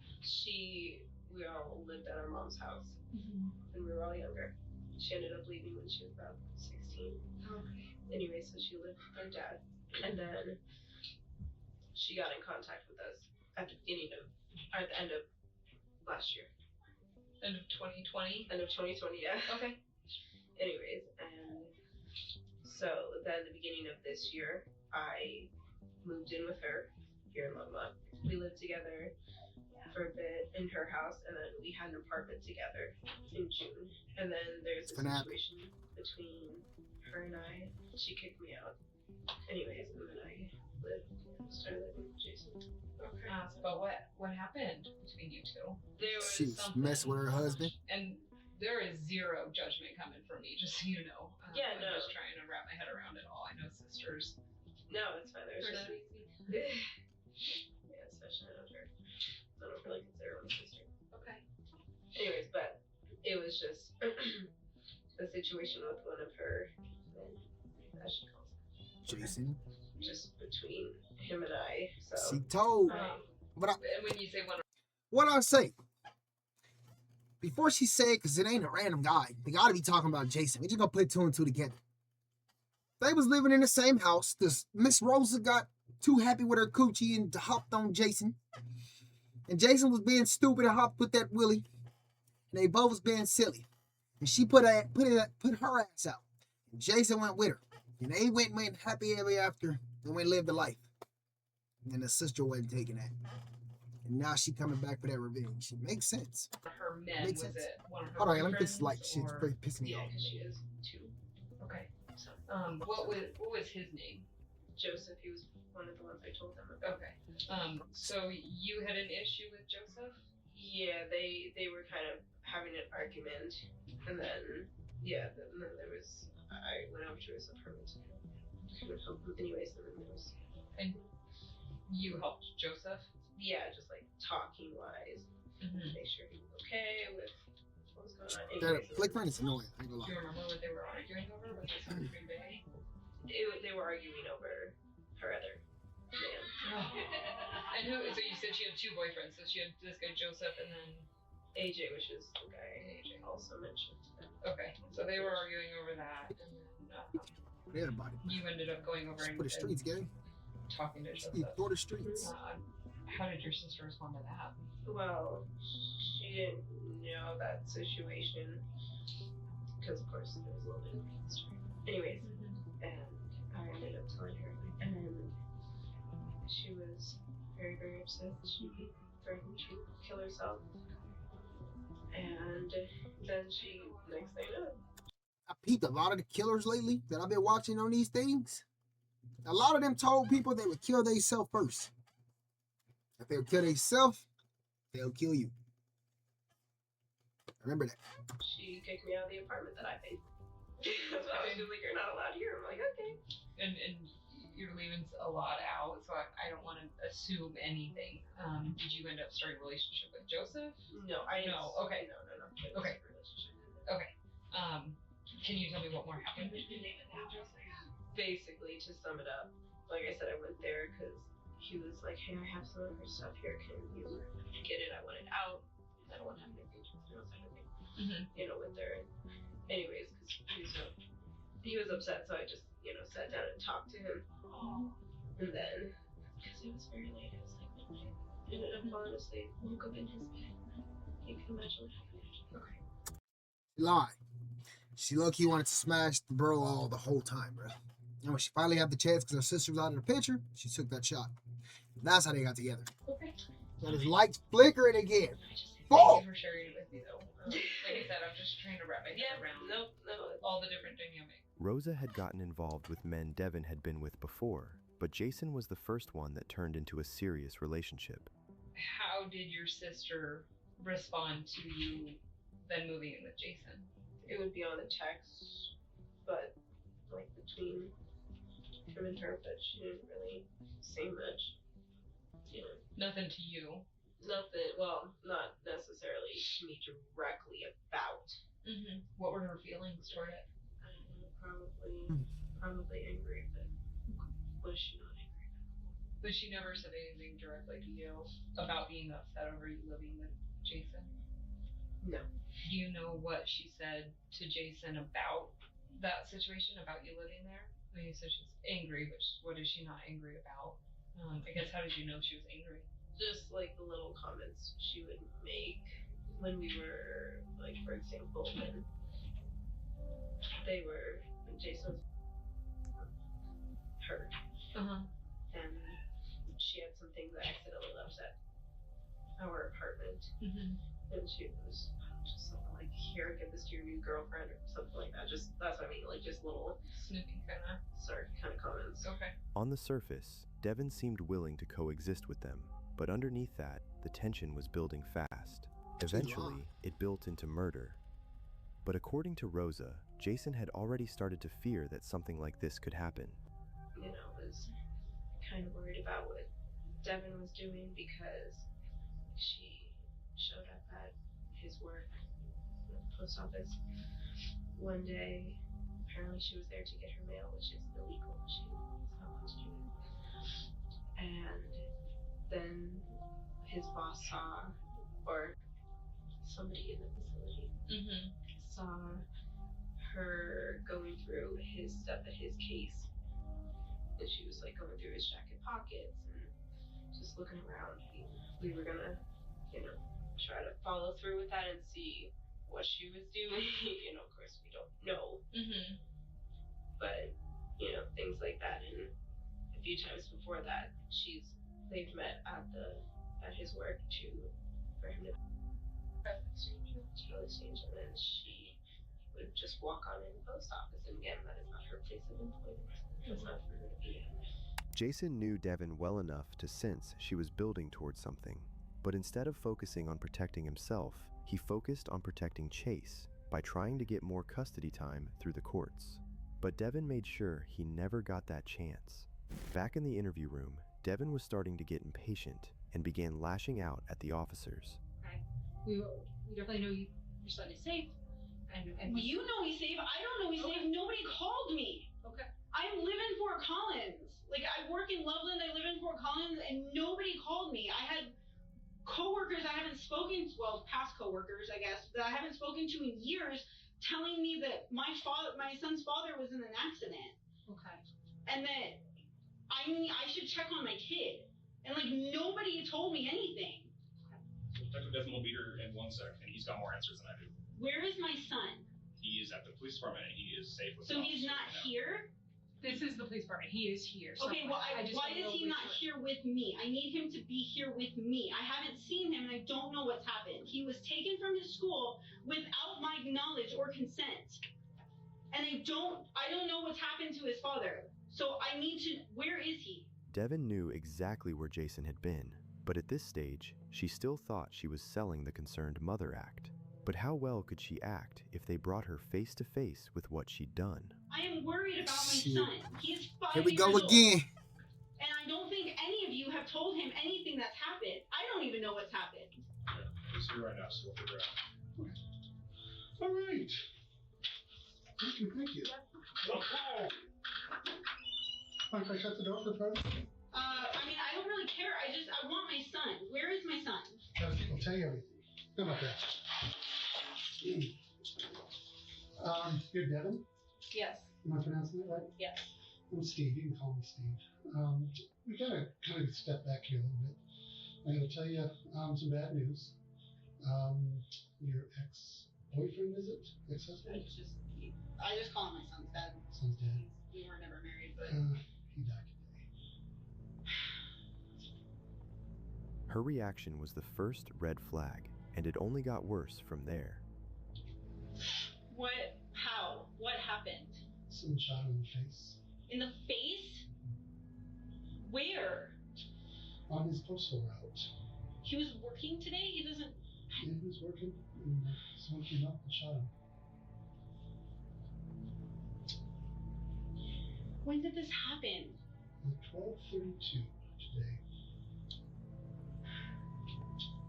Speaker 9: We all lived at our mom's house when we were all younger. She ended up leaving when she was about 16.
Speaker 15: Okay.
Speaker 9: Anyway, so she lived with her dad, and then she got in contact with us at the end of last year.
Speaker 15: End of 2020?
Speaker 9: End of 2020, yeah.
Speaker 15: Okay.
Speaker 9: Anyways, and so then the beginning of this year, I moved in with her here in Longmont. We lived together for a bit in her house, and then we had an apartment together in June. And then there's a situation between her and I. She kicked me out. Anyways, and then I started living with Jason.
Speaker 15: Okay. But what happened between you two? There was
Speaker 1: She was messing with her husband.
Speaker 15: And there is zero judgment coming from me, just so you know.
Speaker 9: Yeah,
Speaker 15: I'm just trying to wrap my head around it all. I know sisters.
Speaker 9: No, it's fine. There's
Speaker 15: They're
Speaker 9: just yeah, especially not her. I don't really consider her my sister.
Speaker 15: Okay.
Speaker 9: Anyways, but it was just a situation with one of her, as she calls it,
Speaker 1: Jason.
Speaker 9: just between him and I. So
Speaker 1: She told. But
Speaker 15: and when you say one,
Speaker 1: what I say? Before she said, because it ain't a random guy, they gotta be talking about Jason. We just gonna put two and two together. They was living in the same house. This Miss Rosa got too happy with her coochie and hopped on Jason. And Jason was being stupid and hopped with that Willie. And they both was being silly. And she put her ass out. And Jason went with her. And they went happy ever after and went live the life. And the sister wasn't taking that. And now she coming back for that revenge. It makes sense.
Speaker 15: her men,
Speaker 1: Makes
Speaker 15: was
Speaker 1: sense.
Speaker 15: it one of her
Speaker 1: Hold on, let me fix this
Speaker 15: boyfriends,
Speaker 1: light. Shit's
Speaker 15: or-
Speaker 1: very pissing me
Speaker 9: yeah,
Speaker 1: off.
Speaker 9: because she is too.
Speaker 15: Okay. So, what was his name?
Speaker 9: Joseph, he was one of the ones I told them about.
Speaker 15: Okay. So you had an issue with Joseph?
Speaker 9: Yeah, they were kind of having an argument, and then then there was I went over to his apartment to kind of help him. Anyways, and then there was
Speaker 15: And you helped Joseph?
Speaker 9: just like talking wise, make sure he was okay with what was going on.
Speaker 1: That
Speaker 9: Anyways,
Speaker 1: flickering is annoying. I ain't gonna
Speaker 15: Do you
Speaker 1: lie.
Speaker 15: remember what they were arguing over? Was it something pretty big?
Speaker 9: they were arguing over her other man.
Speaker 15: And who? So you said she had two boyfriends. So she had this guy Joseph, and then
Speaker 9: AJ, which is the guy AJ also mentioned.
Speaker 15: okay. So they were arguing over that, and then
Speaker 1: Everybody.
Speaker 15: you ended up going over and
Speaker 1: For the streets, gang.
Speaker 15: talking to
Speaker 1: You
Speaker 15: Joseph.
Speaker 1: for the streets.
Speaker 15: How did your sister respond to that?
Speaker 9: Well, she didn't know that situation because, of course, there was a little bit of history. Anyways, and I ended up telling her, and then she was very, very upset. She threatened to kill herself, and then she, next thing you know,
Speaker 1: I peeped a lot of the killers lately that I've been watching on these things. A lot of them told people they would kill themselves first. If they would kill themselves, they'll kill you. Remember that.
Speaker 9: she kicked me out of the apartment that I paid. So she was like, "You're not allowed here." I'm like, "Okay."
Speaker 15: And you're leaving a lot out, so I don't want to assume anything. Did you end up starting a relationship with Joseph?
Speaker 9: No, I didn't.
Speaker 15: No. Okay.
Speaker 9: No.
Speaker 15: Okay.
Speaker 9: Relationship.
Speaker 15: Okay. Can you tell me what more happened between David and Joseph?
Speaker 9: Basically, to sum it up, like I said, I went there because he was like, "Hey, I have some of her stuff here. Can you get it? I want it out. I don't want to have any pages, type of thing." With her. Anyways, because he was upset, so I just, sat down and talked to him. And then, because it was very late, it was like midnight, ended up falling asleep, woke up in his bed. You can imagine what happened. Okay.
Speaker 1: Lie. She low-key wanted to smash the bro all the whole time, bro. And when she finally had the chance because her sister was out of the picture, she took that shot. That's how they got together.
Speaker 15: Okay.
Speaker 1: Got his lights flickering again.
Speaker 15: Thank you for sharing it with me, though. Like I said, I'm just trying to wrap my head around all the different dynamics.
Speaker 2: Rosa had gotten involved with men Devin had been with before, but Jason was the first one that turned into a serious relationship.
Speaker 15: how did your sister respond to you then moving in with Jason?
Speaker 9: It would be on a text, but like between him and her, but she didn't really say much. You know.
Speaker 15: Nothing to you.
Speaker 9: Nothing. Well, not necessarily to me directly about.
Speaker 15: Mm-hmm. What were her feelings toward it?
Speaker 9: I don't know. Probably angry, but was she not angry?
Speaker 15: But she never said anything directly to you about being upset over you living with Jason?
Speaker 9: No.
Speaker 15: Do you know what she said to Jason about that situation, about you living there? I mean, you said she's angry, but what is she not angry about? I guess, how did you know she was angry?
Speaker 9: Just like the little comments she would make when we were, like, for example, when Jason was hurt. And she had some things that accidentally left at our apartment. And she was just something like, here, give this to your new girlfriend or something like that. Just, that's what I mean, like just little
Speaker 15: snoopy kind of
Speaker 9: comments.
Speaker 15: Okay.
Speaker 2: On the surface, Devin seemed willing to coexist with them, but underneath that, the tension was building fast. Eventually, it built into murder. But according to Rosa, Jason had already started to fear that something like this could happen.
Speaker 9: You know, was kind of worried about what Devin was doing because she showed up at his work at the post office one day. Apparently she was there to get her mail, which is illegal. She's not allowed to do it. And then his boss saw, or somebody in the facility saw her going through his stuff at his case. And she was like going through his jacket pockets and just looking around. We were gonna, you know, try to follow through with that and see what she was doing. You know, of course we don't know. But, you know, things like that. And a few times before that, they've met at his work for him to exchange. And then she would just walk on in the post office. And again, that is not her place of employment. That's not for her to be at.
Speaker 2: Jason knew Devin well enough to sense she was building towards something, but instead of focusing on protecting himself, he focused on protecting Chase by trying to get more custody time through the courts. But Devin made sure he never got that chance. Back in the interview room, Devin was starting to get impatient and began lashing out at the officers.
Speaker 16: Okay. We definitely know your son is safe. And
Speaker 13: You know he's safe. I don't know he's safe. Nobody called me.
Speaker 16: Okay.
Speaker 13: I live in Fort Collins. Like, I work in Loveland. I live in Fort Collins, and nobody called me. I had coworkers I haven't spoken to, well, past coworkers, I guess, that I haven't spoken to in years, telling me that my son's father was in an accident.
Speaker 16: Okay.
Speaker 13: And that I should check on my kid. And like nobody told me anything.
Speaker 17: Detective Devin will be here in 1 second, and he's got more answers than I do.
Speaker 13: Where is my son?
Speaker 17: He is at the police department, and he is safe with
Speaker 13: So he's not here?
Speaker 16: This is the police department. He is here.
Speaker 13: Okay, well, why is he not here with me? I need him to be here with me. I haven't seen him, and I don't know what's happened. He was taken from his school without my knowledge or consent. And I don't know what's happened to his father. So I need to, where is he?
Speaker 2: Devin knew exactly where Jason had been, but at this stage, she still thought she was selling the concerned mother act. But how well could she act if they brought her face to face with what she'd done?
Speaker 13: I am worried about my son. He is 5
Speaker 1: Here we
Speaker 13: years
Speaker 1: go
Speaker 13: old.
Speaker 1: again.
Speaker 13: And I don't think any of you have told him anything that's happened. I don't even know what's happened.
Speaker 17: He's here right now, so we'll figure it out.
Speaker 18: All right. Thank you.
Speaker 17: Okay.
Speaker 18: Mind if I shut the door for the phone?
Speaker 13: I mean, I don't really care. I want my son. Where is my son?
Speaker 18: I'll tell you everything. How about that? You're Devin?
Speaker 13: Yes.
Speaker 18: Am I pronouncing it right?
Speaker 13: Yes.
Speaker 18: I'm Steve. You can call me Steve. We gotta kind of step back here a little bit. I gotta tell you some bad news. Your ex-boyfriend, is it? Ex-husband?
Speaker 13: I just call him my son's dad.
Speaker 18: Son's dead.
Speaker 13: We were never married, but.
Speaker 18: He died today.
Speaker 2: Her reaction was the first red flag, and it only got worse from there.
Speaker 13: What? How? What happened?
Speaker 18: Someone shot him in the face.
Speaker 13: In the face? Where?
Speaker 18: On his postal route.
Speaker 13: He was working today? He doesn't...
Speaker 18: Yeah, he was working, and someone came up and shot him.
Speaker 13: When did this happen?
Speaker 18: At 12:32 today.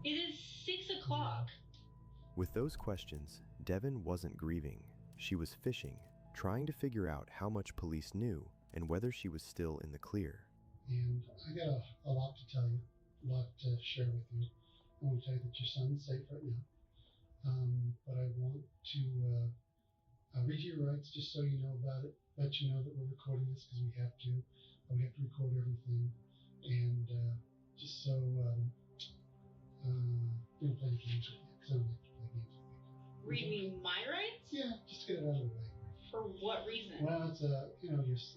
Speaker 13: It is 6 o'clock.
Speaker 2: With those questions, Devin wasn't grieving. She was fishing, trying to figure out how much police knew and whether she was still in the clear.
Speaker 18: And I got a lot to tell you, a lot to share with you. I want to tell you that your son's safe right now. But I want to read you your rights just so you know about it. Let you know that we're recording this because we have to. We have to record everything. And just so you don't play any games with you, because I don't like to play games with you.
Speaker 13: Read me my rights?
Speaker 18: Yeah, just to get it out of the way.
Speaker 13: For what reason?
Speaker 18: Well, it's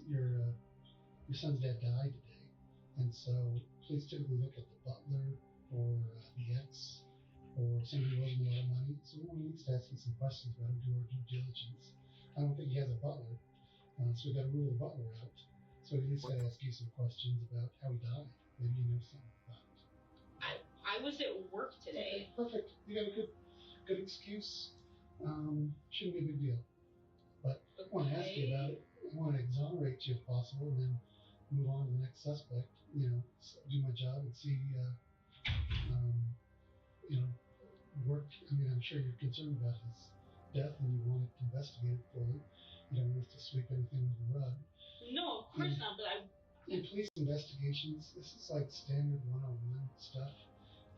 Speaker 18: your son's dad died today, and so please typically look at the butler or the ex or somebody who owes him a lot of money. So we want to at least ask him some questions about him, do our due diligence. I don't think he has a butler, so we got to rule the butler out. So we at least got to ask you some questions about how he died. Maybe you know something about it.
Speaker 13: I was at work today.
Speaker 18: Okay, perfect. You got a good excuse. Shouldn't be a big deal. But I want to ask you about it. I want to exonerate you if possible, and then move on to the next suspect. You know, do my job and see. Work. I mean, I'm sure you're concerned about his death, and you want to investigate it fully. You don't want us to sweep anything under the rug.
Speaker 13: No, of course not. But
Speaker 18: in police investigations, this is like standard 101 stuff.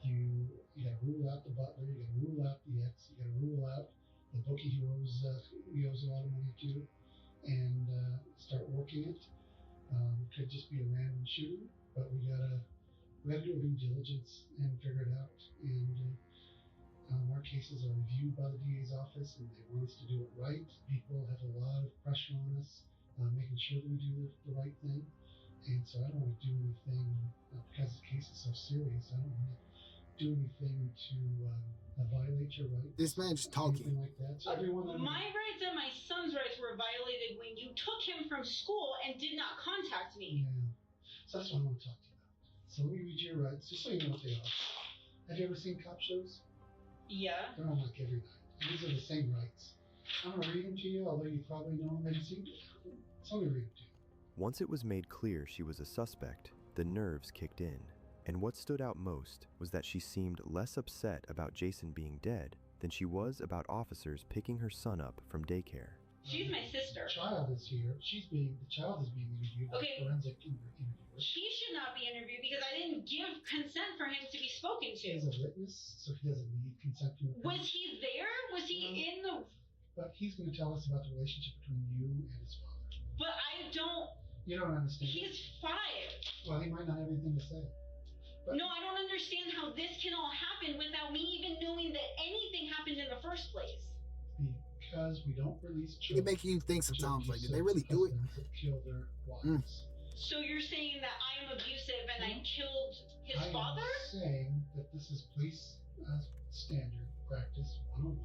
Speaker 18: You got to rule out the butler. You got to rule out the ex. You got to rule out the bookie who owes a lot of money to, and start working it. It could just be a random shooting, but we gotta do a due diligence and figure it out. And our cases are reviewed by the DA's office, and they want us to do it right. People have a lot of pressure on us, making sure that we do the right thing. And so I don't want to do anything because the case is so serious. I don't want to do anything to violate your rights.
Speaker 1: This man's just talking.
Speaker 18: Like that. So
Speaker 13: my rights and my son's rights were violated when you took him from school and did not contact me.
Speaker 18: Yeah. So that's what I want to talk to you about. So let me read your rights, just so you know what they are. Have you ever seen cop shows?
Speaker 13: Yeah.
Speaker 18: They're on like every night. These are the same rights. I'm going to read them to you, although you probably know them. Have you seen them? So let me read them to you.
Speaker 2: Once it was made clear she was a suspect, the nerves kicked in. And what stood out most was that she seemed less upset about Jason being dead than she was about officers picking her son up from daycare.
Speaker 13: She's my sister.
Speaker 18: The child is here. The child is being interviewed by forensic interviewer.
Speaker 13: He should not be interviewed because I didn't give consent for him to be spoken to.
Speaker 18: He's a witness, so he doesn't need consent from the parents.
Speaker 13: Was he there? Was he in the...
Speaker 18: But he's going to tell us about the relationship between you and his father.
Speaker 13: But I don't...
Speaker 18: You don't understand.
Speaker 13: He's 5.
Speaker 18: Well, he might not have anything to say. But
Speaker 13: no, I don't understand how this can all happen without me even knowing that anything happened in the first place.
Speaker 18: Because we don't release children.
Speaker 1: It make you think sometimes, like, did they really do it?
Speaker 18: Kill their wives.
Speaker 13: So you're saying that I am abusive and I killed his father?
Speaker 18: I'm saying that this is police standard practice 101.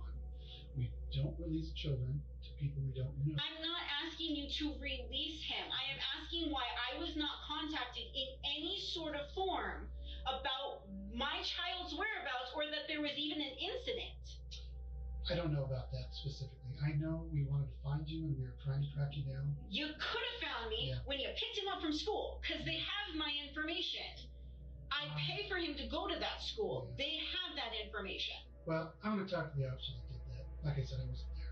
Speaker 18: We don't release children to people we don't know.
Speaker 13: I'm not asking you to release him. I am asking why I was not contacted in any sort of form about my child's whereabouts or that there was even an incident.
Speaker 18: I don't know about that specifically. I know we wanted to find you and we were trying to track you down.
Speaker 13: You could have found me when you picked him up from school because they have my information. I pay for him to go to that school. They have that information.
Speaker 18: Well, I'm going to talk to the officer that did that. Like I said, I wasn't there.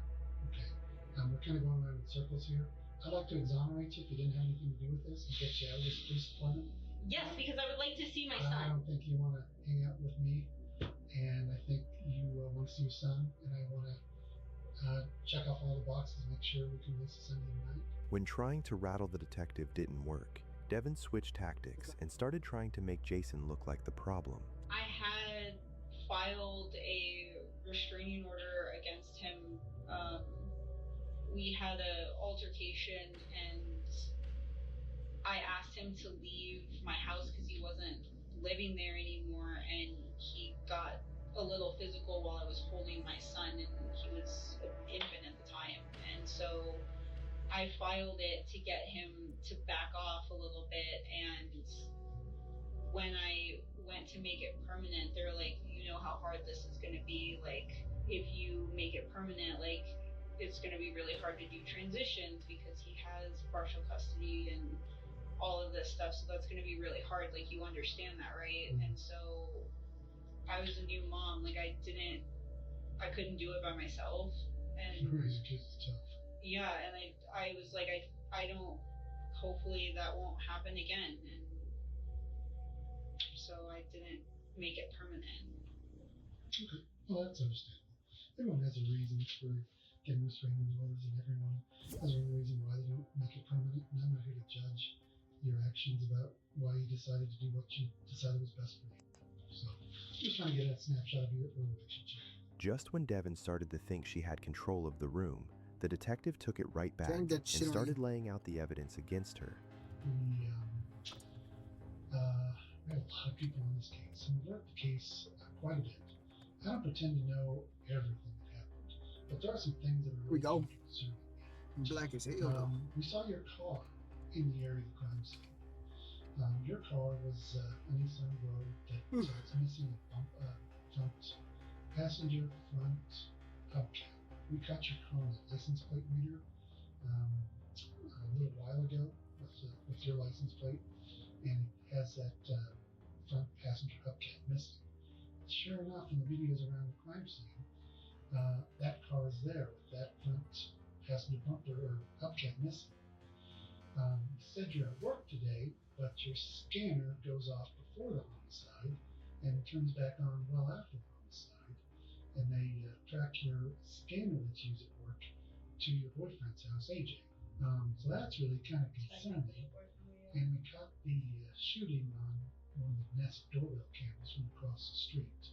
Speaker 18: Okay. We're kind of going around in circles here. I'd like to exonerate you if you didn't have anything to do with this and get you out of this police department.
Speaker 13: Yes, because I would like to see my son.
Speaker 18: I don't think you want to hang out with me. And I think you want to see your son, and I want to check off all the boxes and make sure we can release a Sunday night.
Speaker 2: When trying to rattle the detective didn't work, Devin switched tactics and started trying to make Jason look like the problem.
Speaker 13: I had filed a restraining order against him. We had an altercation, and I asked him to leave my house because he wasn't living there anymore, and he got a little physical while I was holding my son, and he was an infant at the time. And so I filed it to get him to back off a little bit, and
Speaker 15: when I went to make it permanent, they're like, you know how hard this is going to be. Like, if you make it permanent, like, it's going to be really hard to do transitions because he has partial custody and all of this stuff. So that's going to be really hard. Like, you understand that, right? And so I was a new mom. Like, I couldn't do it by myself. And
Speaker 18: raising kids is tough.
Speaker 15: yeah, and I was like, I don't, hopefully that won't happen again. And so I didn't make it permanent.
Speaker 18: Okay, well, that's understandable. Everyone has a reason for getting restraining orders, and everyone has a reason why they don't make it permanent. And I'm not here to judge your actions about why you decided to do what you decided was best for you. So, just trying to get a snapshot of your relationship.
Speaker 2: Just when Devin started to think she had control of the room, the detective took it right back
Speaker 1: Dang,
Speaker 2: and
Speaker 1: that shit
Speaker 2: started laying out the evidence against her.
Speaker 18: We have a lot of people in this case, and we worked the case quite a bit. I don't pretend to know everything that happened, but there are some things that are really concerning me.
Speaker 1: Black as hell.
Speaker 18: We saw your car in the area of the crime scene. Your car was an Eastern Road that was missing a front passenger front hubcap. We got your car on the license plate reader a little while ago with your license plate, and it has that front passenger hubcap missing. Sure enough, in the videos around the crime scene, that car is there with that front passenger bumper or hubcap missing. You said you're at work today, but your scanner goes off before the homicide and turns back on well after the homicide. And they track your scanner that's used at work to your boyfriend's house, AJ. So that's really kind of concerning. And we caught the shooting on one of the Nest doorbell cameras from across the street.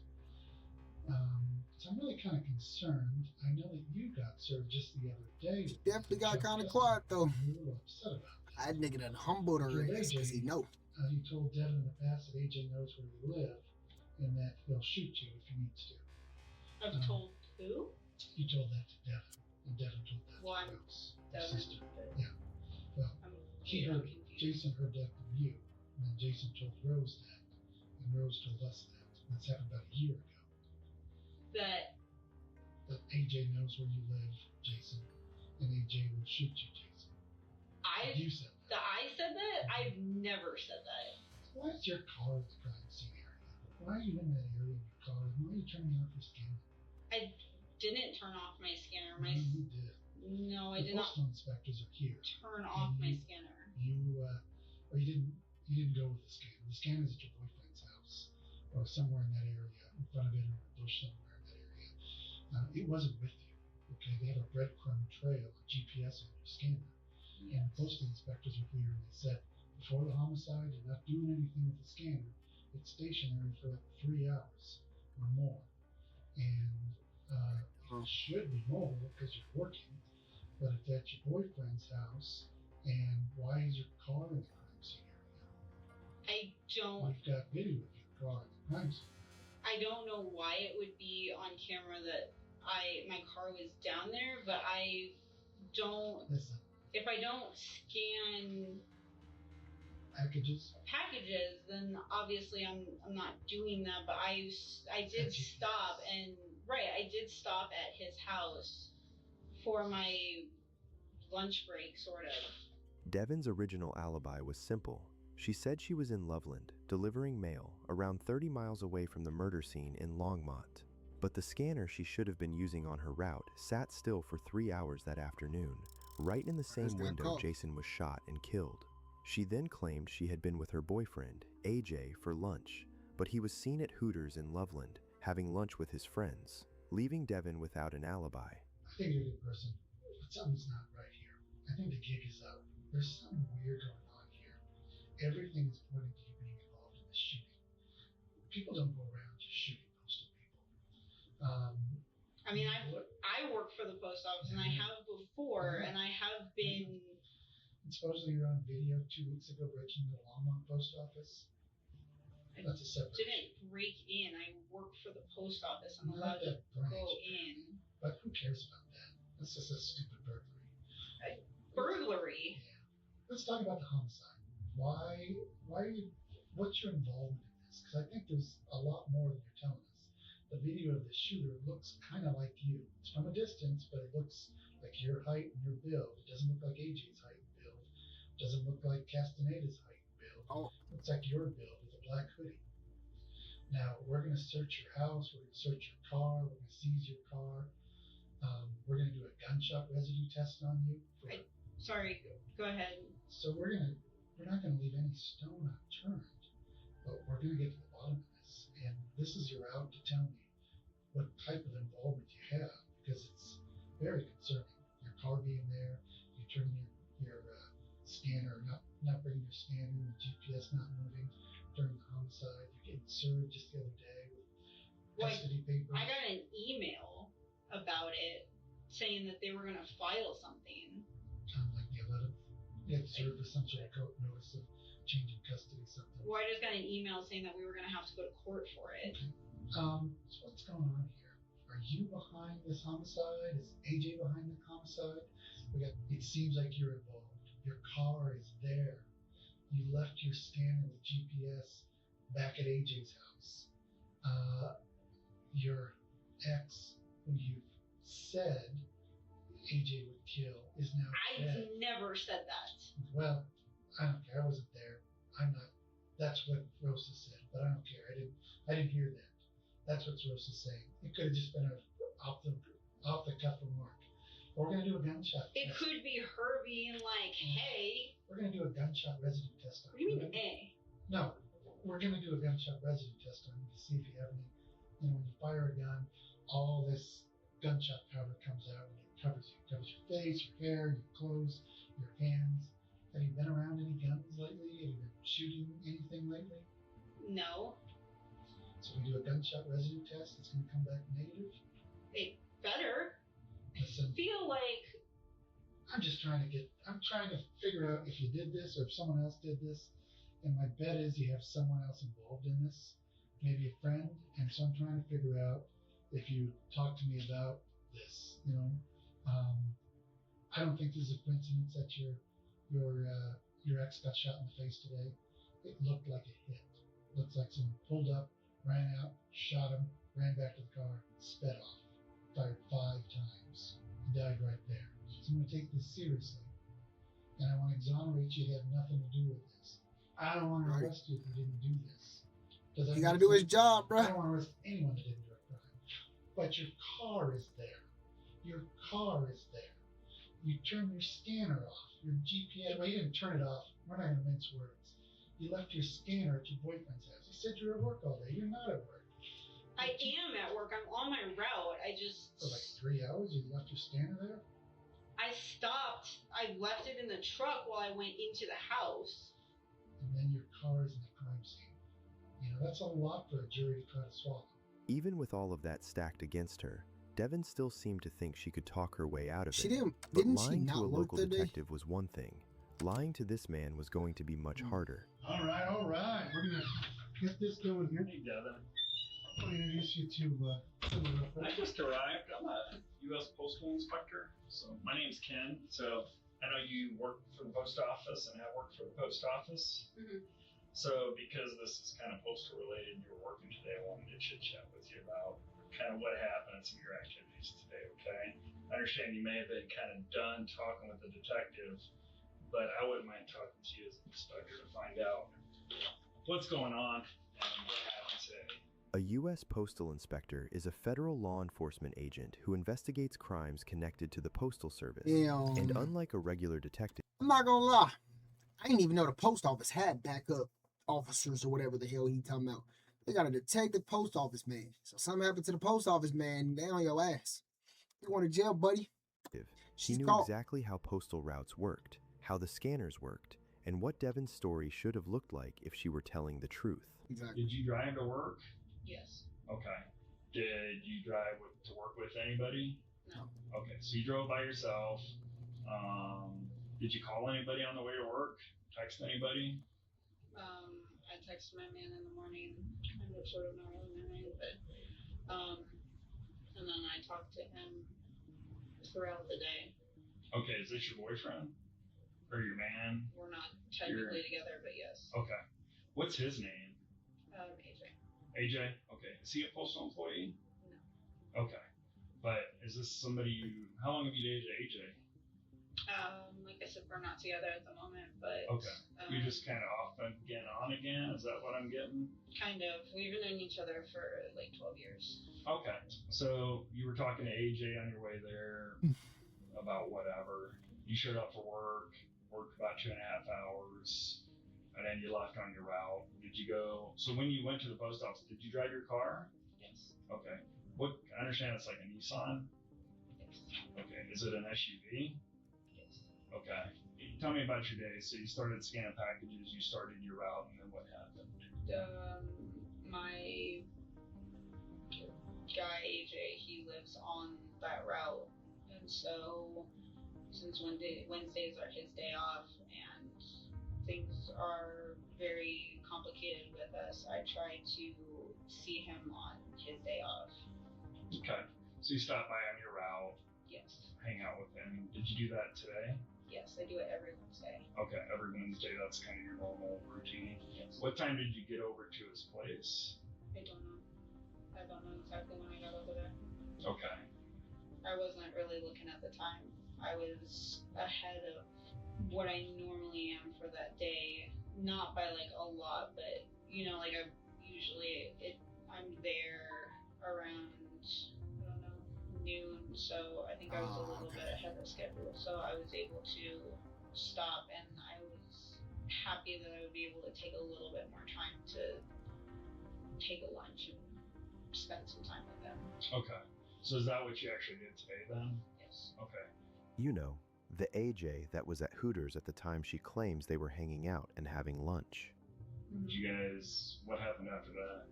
Speaker 18: So I'm really kind of concerned. I know that you got served just the other day.
Speaker 1: Definitely got kind of quiet though.
Speaker 18: I'm a little upset about that.
Speaker 1: That nigga done humbled her ass because he know.
Speaker 18: You told Devin in the past that AJ knows where you live and that he'll shoot you if he needs to.
Speaker 15: I've told who?
Speaker 18: You told that to Devin, and Devin told that to Rose, your sister. Yeah. Well, Jason heard that from you, and then Jason told Rose that, and Rose told us that. That's happened about a year ago.
Speaker 15: That
Speaker 18: AJ knows where you live, Jason, and AJ will shoot you, Jason. You said that.
Speaker 15: I said that? I've never said that.
Speaker 18: Why is your car at the crime scene area? Why are you in that area in your car? Why are you turning off your scanner?
Speaker 15: I didn't turn off my scanner.
Speaker 18: You did.
Speaker 15: No, I did not.
Speaker 18: The postal inspectors are here.
Speaker 15: Turn off my scanner.
Speaker 18: Or you didn't go with the scanner. The scanner's at your boyfriend's house, or somewhere in that area, in front of it, or in a bush somewhere in that area. It wasn't with you. Okay, they have a breadcrumb trail, a GPS on your scanner. Yes. And the postal inspectors were here, and they said before the homicide, you're not doing anything with the scanner. It's stationary for like 3 hours or more, and it should be mobile because you're working, but it's at your boyfriend's house. And why is your car in the crime scene area? We've got video of your car in the crime scene.
Speaker 15: I don't know why it would be on camera that my car was down there, but I don't.
Speaker 18: Listen. If
Speaker 15: I don't scan
Speaker 18: packages,
Speaker 15: then obviously I'm not doing that. But I did stop I did stop at his house for my lunch break, sort of.
Speaker 2: Devin's original alibi was simple. She said she was in Loveland, delivering mail, around 30 miles away from the murder scene in Longmont. But the scanner she should have been using on her route sat still for 3 hours that afternoon, right in the same window Jason was shot and killed. She then claimed she had been with her boyfriend, AJ, for lunch, but he was seen at Hooters in Loveland, having lunch with his friends, leaving Devin without an alibi.
Speaker 18: I think you're a good person, but something's not right here. I think the gig is up. There's something weird going on here. Everything is pointing to you being involved in this shooting. People don't go around just shooting postal people.
Speaker 15: I mean, I work for the post office, and I have before, and I have been.
Speaker 18: And supposedly you're on video 2 weeks ago breaking into the Longmont post office. That's a separate.
Speaker 15: Didn't break in. I work for the post office. I'm allowed to go in.
Speaker 18: But who cares about that? That's just a stupid burglary.
Speaker 15: Burglary?
Speaker 18: Yeah. Let's talk about the homicide. Why are you what's your involvement in this? Because I think there's a lot more than you're telling us. The video of the shooter looks kind of like you. It's from a distance, but it looks like your height and your build. It doesn't look like AJ's height and build. It doesn't look like Castaneda's height and build.
Speaker 1: Oh.
Speaker 18: Looks like your build with a black hoodie. Now, we're going to search your house. We're going to search your car. We're going to seize your car. We're going to do a gunshot residue test on you.
Speaker 13: Sorry, go ahead.
Speaker 18: So we're not going to leave any stone unturned, but we're going to get to the bottom of this. And this is your out to tell me what type of involvement you have, because it's very concerning. Your car being there, you turning your scanner, not bringing your scanner, the GPS not moving during the homicide. You're getting served just the other day with custody papers.
Speaker 13: I got an email about it saying that they were going to file something.
Speaker 18: Like the 11th. You had served with some sort of court notice of change of custody, something.
Speaker 13: Well, I just got an email saying that we were going to have to go to court for it.
Speaker 18: Okay. So what's going on here? Are you behind this homicide? Is AJ behind the homicide? It seems like you're involved. Your car is there. You left your scanner with GPS back at AJ's house. Your ex, who you've said AJ would kill, is now dead.
Speaker 13: I've never said that.
Speaker 18: Well, I don't care. I wasn't there. I'm not. That's what Rosa said, but I don't care. I didn't hear that. That's what Rosa's saying. It could have just been a off the cuff remark. We're gonna do a gunshot.
Speaker 13: It could be her being like, "Hey."
Speaker 18: We're gonna do a gunshot residue test on
Speaker 13: What do you mean, "A"?
Speaker 18: No, we're gonna do a gunshot residue test on you to see if you have any. When you fire a gun, all this gunshot powder comes out and it covers you. It covers your face, your hair, your clothes, your hands. Have you been around any guns lately? Have you been shooting anything lately?
Speaker 13: No.
Speaker 18: So we do a gunshot residue test. It's going to come back negative.
Speaker 13: It better.
Speaker 18: Listen,
Speaker 13: I feel like
Speaker 18: I'm trying to figure out if you did this or if someone else did this. And my bet is you have someone else involved in this, maybe a friend. And so I'm trying to figure out if you talk to me about this. I don't think this is a coincidence that your ex got shot in the face today. It looked like a hit. Looks like someone pulled up, ran out, shot him, ran back to the car, sped off, fired 5 times. He died right there. So I'm going to take this seriously. And I want to exonerate you to have nothing to do with this. I don't want to arrest you if you didn't do this.
Speaker 1: You got to do his job, bro.
Speaker 18: I don't want to arrest anyone that didn't do a crime. But your car is there. Your car is there. You turn your scanner off. Your GPS. Well, you didn't turn it off. We're not going to mince words. You left your scanner at your boyfriend's house. You said you were at work all day. You're not at work.
Speaker 13: I am at work. I'm on my route.
Speaker 18: For like 3 hours, you left your scanner there?
Speaker 13: I stopped. I left it in the truck while I went into the house.
Speaker 18: And then your car is in the crime scene. That's a lot for a jury to try to swallow.
Speaker 2: Even with all of that stacked against her, Devin still seemed to think she could talk her way out of
Speaker 1: She
Speaker 2: it.
Speaker 1: didn't.
Speaker 2: But
Speaker 1: Didn't she
Speaker 2: lying to
Speaker 1: not
Speaker 2: a
Speaker 1: work
Speaker 2: local
Speaker 1: that day?
Speaker 2: detective was one thing. Lying to this man was going to be much harder.
Speaker 18: All right. We're going to get this going here.
Speaker 17: Hey, Devin.
Speaker 18: I'm going to introduce you to
Speaker 17: I just arrived. I'm a U.S. Postal Inspector. So my name's Ken. So I know you work for the post office and I work for the post office.
Speaker 13: Mm-hmm.
Speaker 17: So because this is kind of postal related and you're working today, I wanted to chit chat with you about kind of what happened and some of your activities today, okay? I understand you may have been kind of done talking with the detective, but I wouldn't mind talking to you as an inspector to find out what's going on and what happened today.
Speaker 2: A U.S. Postal Inspector is a federal law enforcement agent who investigates crimes connected to the Postal Service. And unlike a regular detective,
Speaker 1: I'm not gonna lie, I didn't even know the post office had backup officers or whatever the hell he talking about. They got a detective post office man. So something happened to the post office man, they on your ass. You going to jail, buddy?
Speaker 2: he knew exactly how postal routes worked, how the scanners worked, and what Devin's story should have looked like if she were telling the truth.
Speaker 17: Did you drive to work?
Speaker 13: Yes.
Speaker 17: Okay. Did you drive to work with anybody?
Speaker 13: No.
Speaker 17: Okay, so you drove by yourself. Did you call anybody on the way to work? Text anybody?
Speaker 13: I texted my man in the morning, kind of sort of not really married, but and then I talked to him throughout the day.
Speaker 17: Okay, is this your boyfriend? Or your man?
Speaker 13: We're not technically together, but yes.
Speaker 17: Okay. What's his name?
Speaker 15: AJ.
Speaker 17: AJ? Okay. Is he a postal employee?
Speaker 15: No.
Speaker 17: Okay. But is this somebody how long have you dated AJ?
Speaker 15: Like I said, we're not together at the moment, but
Speaker 17: Okay. You're just kind of off again, on again? Is that what I'm getting?
Speaker 15: kind of. We've known each other for like 12 years.
Speaker 17: Okay. So you were talking to AJ on your way there about whatever. You showed up for worked about 2.5 hours, and then you left on your route. Did you go? So when you went to the post office, did you drive your car?
Speaker 15: Yes.
Speaker 17: Okay. What? I understand it's like a Nissan.
Speaker 15: Yes.
Speaker 17: Okay. Is it an SUV?
Speaker 15: Yes.
Speaker 17: Okay. Tell me about your day. So you started scanning packages, you started your route, and then what happened?
Speaker 15: My guy AJ, he lives on that route, and so since Wednesdays are his day off and things are very complicated with us, I try to see him on his day off.
Speaker 17: Okay. So you stopped by on your route.
Speaker 15: Yes.
Speaker 17: Hang out with him. Did you do that today?
Speaker 15: Yes, I do it every Wednesday.
Speaker 17: Okay, every Wednesday, that's kind of your normal routine.
Speaker 15: Yes.
Speaker 17: What time did you get over to his place?
Speaker 15: I don't know. I don't know exactly when I got over there.
Speaker 17: Okay.
Speaker 15: I wasn't really looking at the time. I was ahead of what I normally am for that day. Not by like a lot, but you know, like I'm there around, I don't know, noon, so I think I was a little bit ahead of schedule. So I was able to stop, and I was happy that I would be able to take a little bit more time to take a lunch and spend some time with them.
Speaker 17: Okay. So is that what you actually did today then?
Speaker 15: Yes.
Speaker 17: Okay.
Speaker 2: You know, the AJ that was at Hooters at the time she claims they were hanging out and having lunch.
Speaker 17: Did you guys, what happened after that?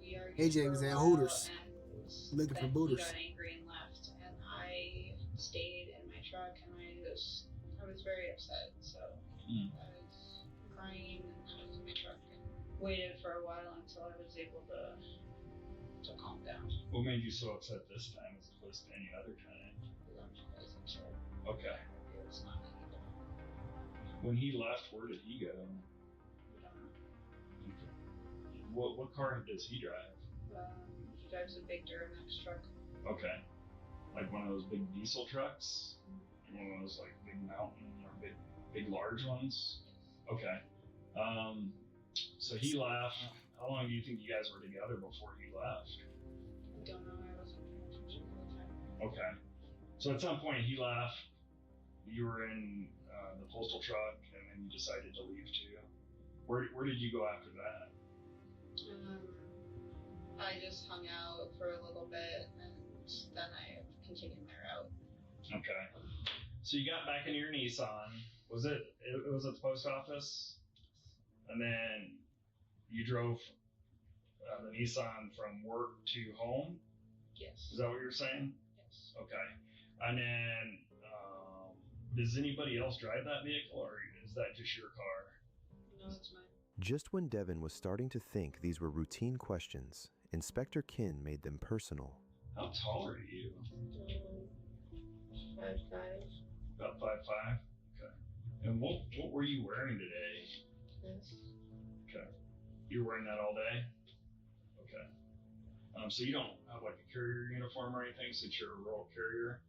Speaker 15: We argued
Speaker 1: AJ
Speaker 15: for
Speaker 1: was
Speaker 15: a
Speaker 1: at
Speaker 15: while,
Speaker 1: Hooters
Speaker 15: and
Speaker 1: looking for
Speaker 15: then
Speaker 1: booters.
Speaker 15: He got angry and left, and I stayed in my truck, and I was very upset. So I was crying, and I was in my truck and waited for a while until I was able to calm down.
Speaker 17: What made you so upset this time as opposed to any other time?
Speaker 15: I was upset.
Speaker 17: Okay.
Speaker 15: It was not me either.
Speaker 17: When he left, where did he go?
Speaker 15: We don't know.
Speaker 17: Okay. What car does he drive?
Speaker 15: He drives a big Duramax truck.
Speaker 17: Okay. Like one of those big diesel trucks? One of those like big mountain or big large ones? Okay. So he left. How long do you think you guys were together before he left?
Speaker 15: I don't know. I wasn't paying attention at the time.
Speaker 17: Okay. So at some point he left. You were in the postal truck, and then you decided to leave too. Where did you go after that?
Speaker 15: I just hung out for a little bit, and then I continued my route.
Speaker 17: Okay. So you got back in your Nissan. Was it was at the post office? And then you drove the Nissan from work to home?
Speaker 15: Yes.
Speaker 17: Is that what you're saying?
Speaker 15: Yes.
Speaker 17: Okay. And then, does anybody else drive that vehicle, or is that just your car?
Speaker 15: No, it's mine.
Speaker 2: Just when Devin was starting to think these were routine questions, Inspector Kin made them personal.
Speaker 17: How tall are you?
Speaker 15: 5'5".
Speaker 17: About 5'5". Okay. And what were you wearing today?
Speaker 15: Yes.
Speaker 17: Okay. You're wearing that all day? Okay. So you don't have like a carrier uniform or anything since you're a rural carrier?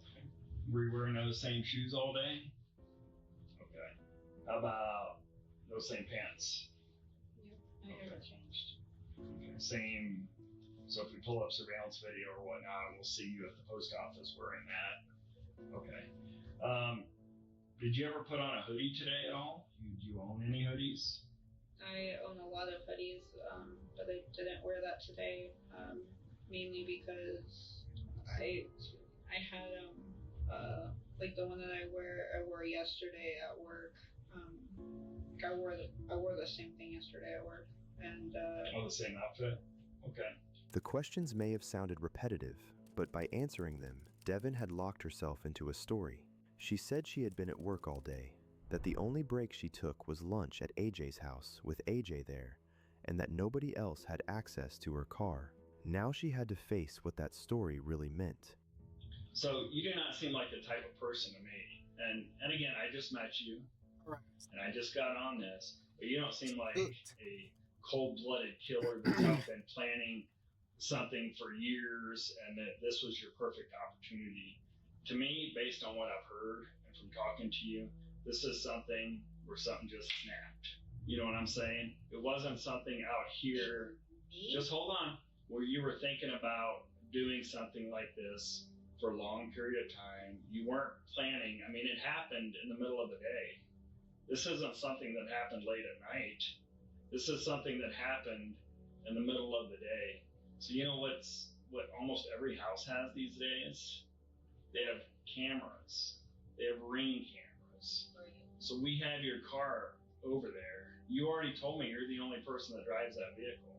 Speaker 17: Okay. Were you wearing those same shoes all day? Okay. How about those same pants?
Speaker 15: Yep. I haven't changed.
Speaker 17: Okay. Same. So if we pull up surveillance video or whatnot, we'll see you at the post office wearing that. Okay. Did you ever put on a hoodie today at all? Do you own any hoodies?
Speaker 15: I own a lot of hoodies, but I didn't wear that today, mainly because I had like the one that I wore yesterday at work. I wore the same thing yesterday at work, and
Speaker 17: the same outfit. Okay.
Speaker 2: The questions may have sounded repetitive, but by answering them, Devin had locked herself into a story. She said she had been at work all day, that the only break she took was lunch at AJ's house with AJ there, and that nobody else had access to her car. Now she had to face what that story really meant.
Speaker 17: So you do not seem like the type of person to me. And again, I just met you. And I just got on this, but you don't seem like a cold-blooded killer that's out been planning something for years and that this was your perfect opportunity. To me, based on what I've heard and from talking to you, this is something where something just snapped. You know what I'm saying? It wasn't something out here. Just hold on. Where you were thinking about doing something like this for a long period of time. You weren't planning. I mean, it happened in the middle of the day. This isn't something that happened late at night. This is something that happened in the middle of the day. So you know what almost every house has these days? They have cameras. They have Ring cameras. So we have your car over there. You already told me you're the only person that drives that vehicle.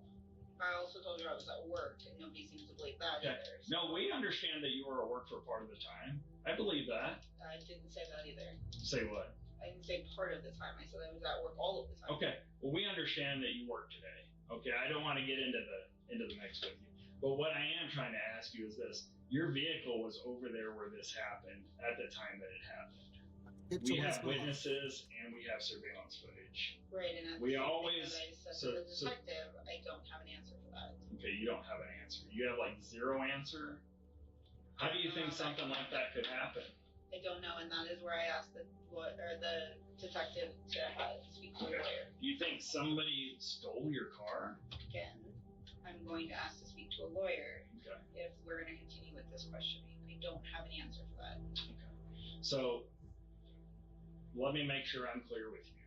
Speaker 11: I also told you I was at work, and nobody seems to believe that either.
Speaker 17: No, we understand that you were at work for part of the time. I believe that.
Speaker 11: I didn't say that either.
Speaker 17: Say what?
Speaker 11: I didn't say part of the time. I said I was at work all of the time.
Speaker 17: Okay. Well, we understand that you work today. Okay. I don't want to get into the mix with you. But what I am trying to ask you is this: your vehicle was over there where this happened at the time that it happened. We have witnesses and we have surveillance footage.
Speaker 11: Right, and
Speaker 17: we always.
Speaker 11: I said to the detective, I don't have an answer for that.
Speaker 17: Okay, you don't have an answer. You have like zero answer. How do you think something like that could happen?
Speaker 11: I don't know, and that is where I asked the detective to speak to a lawyer.
Speaker 17: Do you think somebody stole your car?
Speaker 11: Again, I'm going to ask to speak to a lawyer if we're going to continue with this questioning. I don't have an answer for that.
Speaker 17: Okay. So let me make sure I'm clear with you.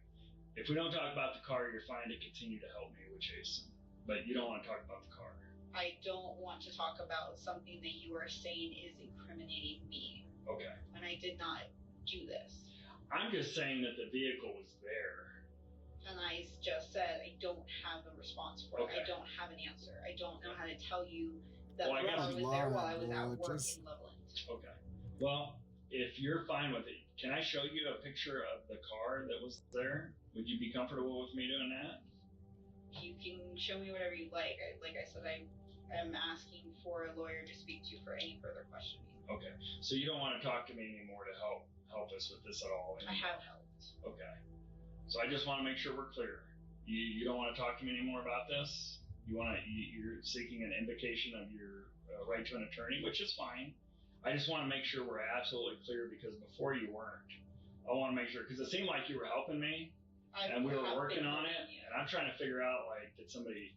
Speaker 17: If we don't talk about the car, you're fine to continue to help me with Jason, but you don't want to talk about the car.
Speaker 11: I don't want to talk about something that you are saying is incriminating me.
Speaker 17: Okay.
Speaker 11: And I did not do this.
Speaker 17: I'm just saying that the vehicle was there.
Speaker 11: And I just said I don't have a response for it.
Speaker 17: Okay.
Speaker 11: I don't have an answer. I don't know how to tell you that
Speaker 17: Well,
Speaker 11: the car was there while I was at work
Speaker 1: just...
Speaker 11: in Loveland.
Speaker 17: Okay. Well, if you're fine with it, can I show you a picture of the car that was there? Would you be comfortable with me doing that?
Speaker 11: You can show me whatever you like. Like I said, I'm asking for a lawyer to speak to for any further questioning.
Speaker 17: Okay. So you don't want to talk to me anymore to help us with this at all anymore?
Speaker 11: I have helped.
Speaker 17: Okay. So I just want to make sure we're clear. You don't want to talk to me anymore about this? You're seeking an invocation of your right to an attorney, which is fine. I just want to make sure we're absolutely clear because before you weren't. I want to make sure because it seemed like you were helping me and we were working on it, and I'm trying to figure out like did somebody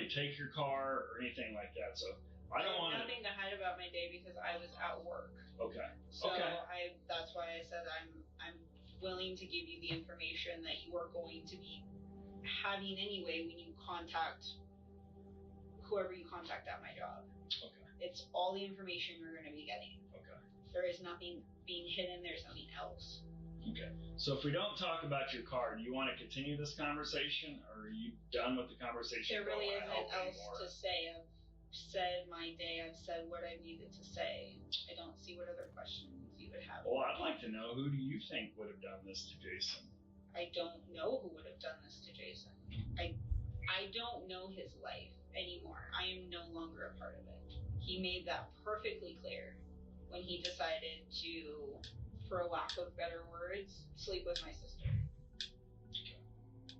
Speaker 17: take your car or anything like that. So I don't want
Speaker 11: nothing to hide about my day because I was at work.
Speaker 17: Okay.
Speaker 11: So
Speaker 17: okay.
Speaker 11: That's why I said I'm willing to give you the information that you are going to be having anyway when you contact whoever you contact at my job.
Speaker 17: Okay.
Speaker 11: It's all the information you're going to be getting.
Speaker 17: Okay.
Speaker 11: There is nothing being hidden. There's nothing else.
Speaker 17: Okay. So if we don't talk about your car, do you want to continue this conversation, or are you done with the conversation?
Speaker 11: There really isn't else to say. I've said my day. I've said what I needed to say. I don't see what other questions you would have.
Speaker 17: Well, I'd like to know, who do you think would have done this to Jason?
Speaker 11: I don't know who would have done this to Jason. I don't know his life anymore. I am no longer a part of it. He made that perfectly clear when he decided to, for lack of better words, sleep with my sister.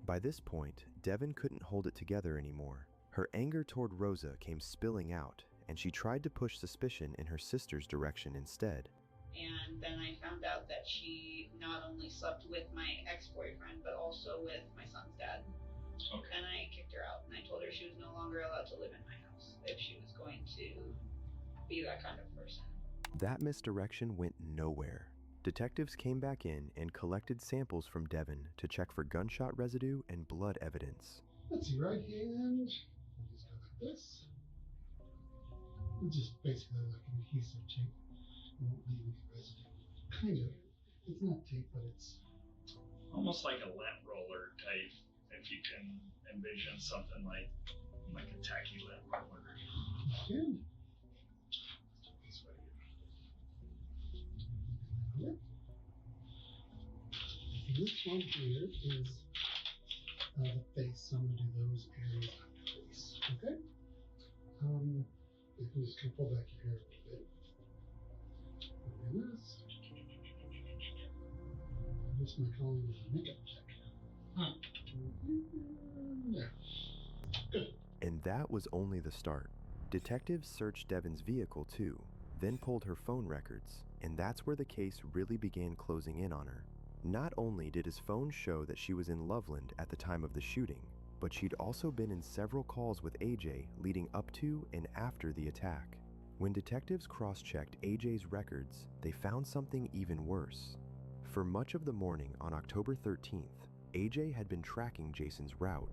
Speaker 2: By this point, Devin couldn't hold it together anymore. Her anger toward Rosa came spilling out, and she tried to push suspicion in her sister's direction instead.
Speaker 11: And then I found out that she not only slept with my ex-boyfriend, but also with my son's dad.
Speaker 17: Okay.
Speaker 11: And I kicked her out, and I told her she was no longer allowed to live in my house if she was going to be that kind of person.
Speaker 2: That misdirection went nowhere. Detectives came back in and collected samples from Devin to check for gunshot residue and blood evidence.
Speaker 18: Let's see, right hand. We'll just go like this. It's just basically like an adhesive tape. It won't leave any residue. Kind of. It's not tape, but it's
Speaker 17: almost like a lint roller type. If you can envision something like a tacky lint roller.
Speaker 18: Good. This one here is the face. So I'm going to do those areas on your face. Okay? You can just kind of pull back your hair a little bit. And this. risk my calling a makeup check. There. Good.
Speaker 2: And that was only the start. Detectives searched Devon's vehicle too, then pulled her phone records, and that's where the case really began closing in on her. Not only did his phone show that she was in Loveland at the time of the shooting, but she'd also been in several calls with AJ leading up to and after the attack. When detectives cross-checked AJ's records, they found something even worse. For much of the morning on October 13th, AJ had been tracking Jason's route.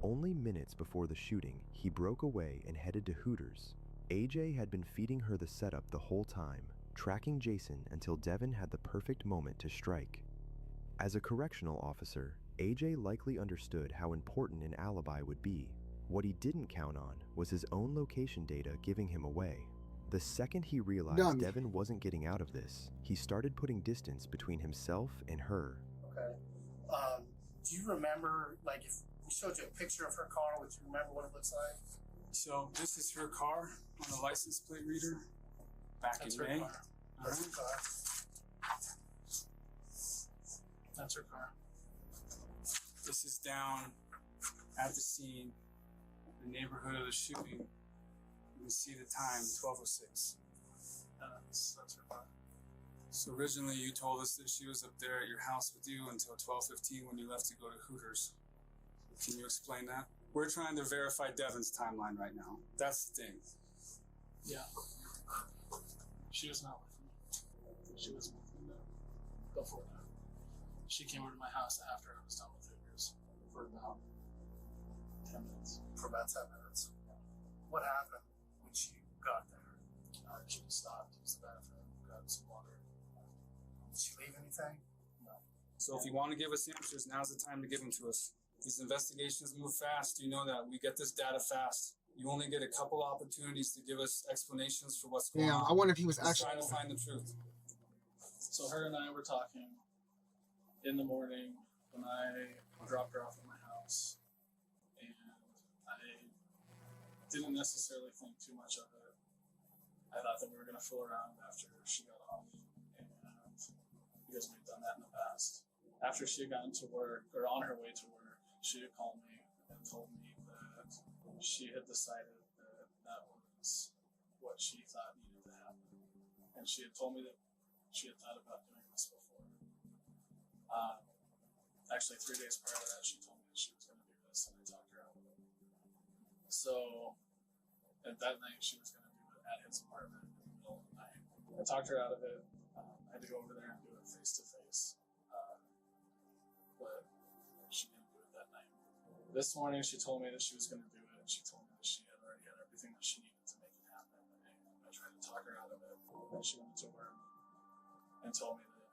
Speaker 2: Only minutes before the shooting, he broke away and headed to Hooters. AJ had been feeding her the setup the whole time, tracking Jason until Devon had the perfect moment to strike. As a correctional officer, AJ likely understood how important an alibi would be. What he didn't count on was his own location data giving him away. The second he realized Devon wasn't getting out of this, he started putting distance between himself and her.
Speaker 12: Okay. Do you remember, like, if we showed you a picture of her car, would you remember what it looks like?
Speaker 19: So this is her car on the license plate reader back
Speaker 12: That's
Speaker 19: in
Speaker 12: her
Speaker 19: May.
Speaker 12: car. That's her car. That's her car.
Speaker 19: This is down at the scene, the neighborhood of the shooting. You can see the time, 12:06.
Speaker 12: That's her car.
Speaker 19: So originally you told us that she was up there at your house with you until 12:15 when you left to go to Hooters. Can you explain that? We're trying to verify Devon's timeline right now. That's the thing.
Speaker 12: Yeah. She was not with me. She was with me before that. She came over to my house after I was done with Hooters for about 10 minutes. For about 10 minutes. What happened when she got there? She stopped, used the bathroom, got some water. Did she leave anything? No.
Speaker 19: So if you want to give us answers, now's the time to give them to us. These investigations move fast. You know that. We get this data fast. You only get a couple opportunities to give us explanations for what's going on.
Speaker 1: I wonder if he was
Speaker 19: Let's
Speaker 1: actually
Speaker 19: try to find the truth.
Speaker 12: So her and I were talking in the morning when I dropped her off at my house, and I didn't necessarily think too much of it. I thought that we were going to fool around after she got off, and because we've done that in the past. After she had gotten to work, or on her way to work, she had called me and told me that she had decided that that was what she thought needed to happen. And she had told me that she had thought about doing this before. Actually, 3 days prior to that, she told me that she was going to do this, and I talked her out of it. So, at that night, she was going to do it at his apartment in the middle of the night. I talked her out of it. I had to go over there and do it face to face. But she didn't do it that night. This morning, she told me that she was going to do it, and she told me that she had already had everything that she needed to make it happen. And I tried to talk her out of it. Then she went to work and told me that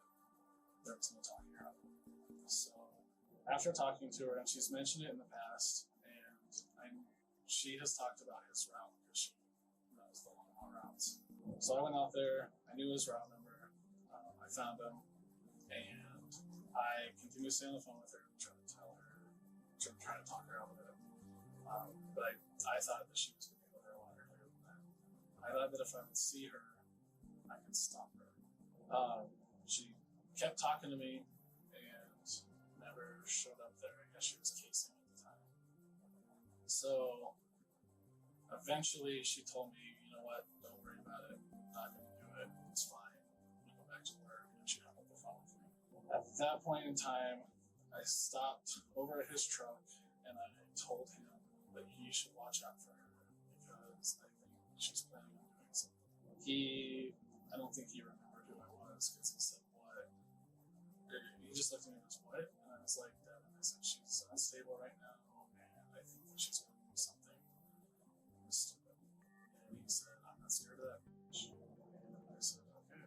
Speaker 12: there was no talking her out of it. So, after talking to her, and she's mentioned it in the past, and she has talked about his route because she knows the long routes. So I went out there, I knew his route number, I found him, and I continued to stay on the phone with her and try to tell her, try to talk her out of it. But I thought that she was going to be able to let her clear than that. I thought that if I would see her, I could stop her. She kept talking to me and never showed up there. I guess she was casing at the time. So eventually she told me, you know what, don't worry about it. I'm not going to do it. It's fine. I'm going to go back to work. And she hung up the phone with me. At that point in time, I stopped over at his truck and I told him that he should watch out for her because I think she's planning on doing something. I don't think he remembered who I was because he said, what? He just looked at me and was, what? And I was like, Devin, I said, she's unstable right now and I think that she's going to do something stupid. And he said, I'm not scared of that bitch. And I said, okay.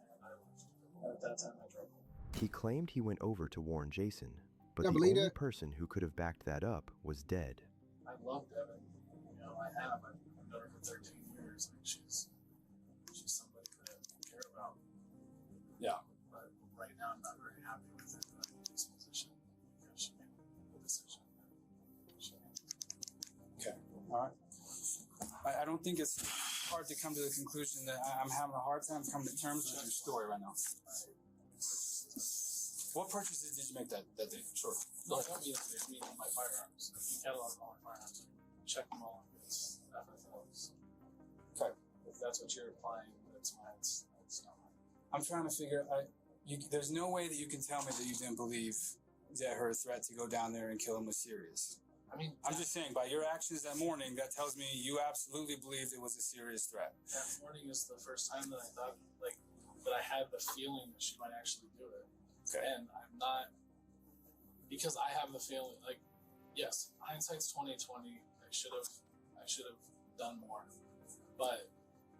Speaker 12: And I left. At that time, I drove home.
Speaker 2: He claimed he went over to warn Jason, but
Speaker 1: Yeah,
Speaker 2: the
Speaker 1: believe
Speaker 2: only
Speaker 1: it.
Speaker 2: person who could have backed that up was dead.
Speaker 12: I love Devin. You know, I have. I've known her for 13 years. Like, she's somebody that I care about. Yeah. But right now, I'm not very happy with her disposition because she made the decision that she made.
Speaker 19: Okay, all right. I don't think it's hard to come to the conclusion that I'm having a hard time coming to terms with your story right now. What purchases did you make that day? Sure.
Speaker 12: No, I don't mean my firearms. I catalog all my firearms. Check them all against FFLs.
Speaker 19: Okay.
Speaker 12: If that's what you're implying, that's mine. It's not mine.
Speaker 19: I'm trying to figure. There's no way that you can tell me that you didn't believe that her threat to go down there and kill him was serious.
Speaker 12: I mean,
Speaker 19: I'm just saying, by your actions that morning, that tells me you absolutely believed it was a serious threat.
Speaker 12: That morning is the first time that I thought, like, that I had the feeling that she might actually do it.
Speaker 19: Okay.
Speaker 12: And I'm not, because I have the feeling, like, yes, hindsight's 20/20. I should have done more. But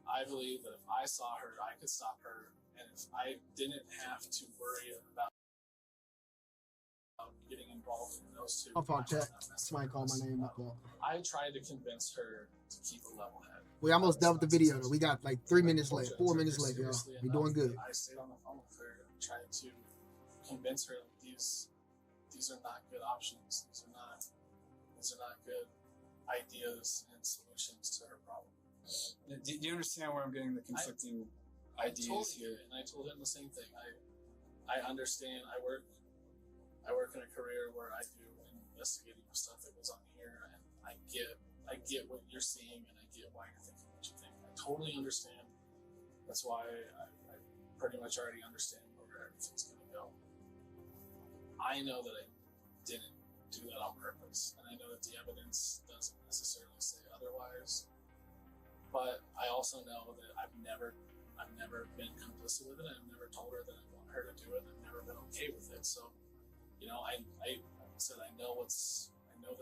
Speaker 12: I believe that if I saw her, I could stop her, and if I didn't have to worry about getting involved in those two.
Speaker 1: My fault, chat. Somebody called my name. My fault.
Speaker 12: I tried to convince her to keep a level head.
Speaker 1: We almost done with the video, though. We got like 3 minutes left, 4 minutes left, y'all. We doing good.
Speaker 12: I stayed on the phone with her and tried to convince her that these are not good options. These are not good ideas and solutions to her problem.
Speaker 19: Do you understand where I'm getting the conflicting ideas here?
Speaker 12: And I told him the same thing. I understand. I work in a career where I do investigating stuff that goes on here, and I get what you're seeing, and I get why you're thinking what you think. I totally understand. That's why I pretty much already understand where everything's going to go. I know that I didn't do that on purpose, and I know that the evidence doesn't necessarily say otherwise. But I also know that I've never been complicit with it. I've never told her that I want her to do it. I've never been okay with it. So, I said I know the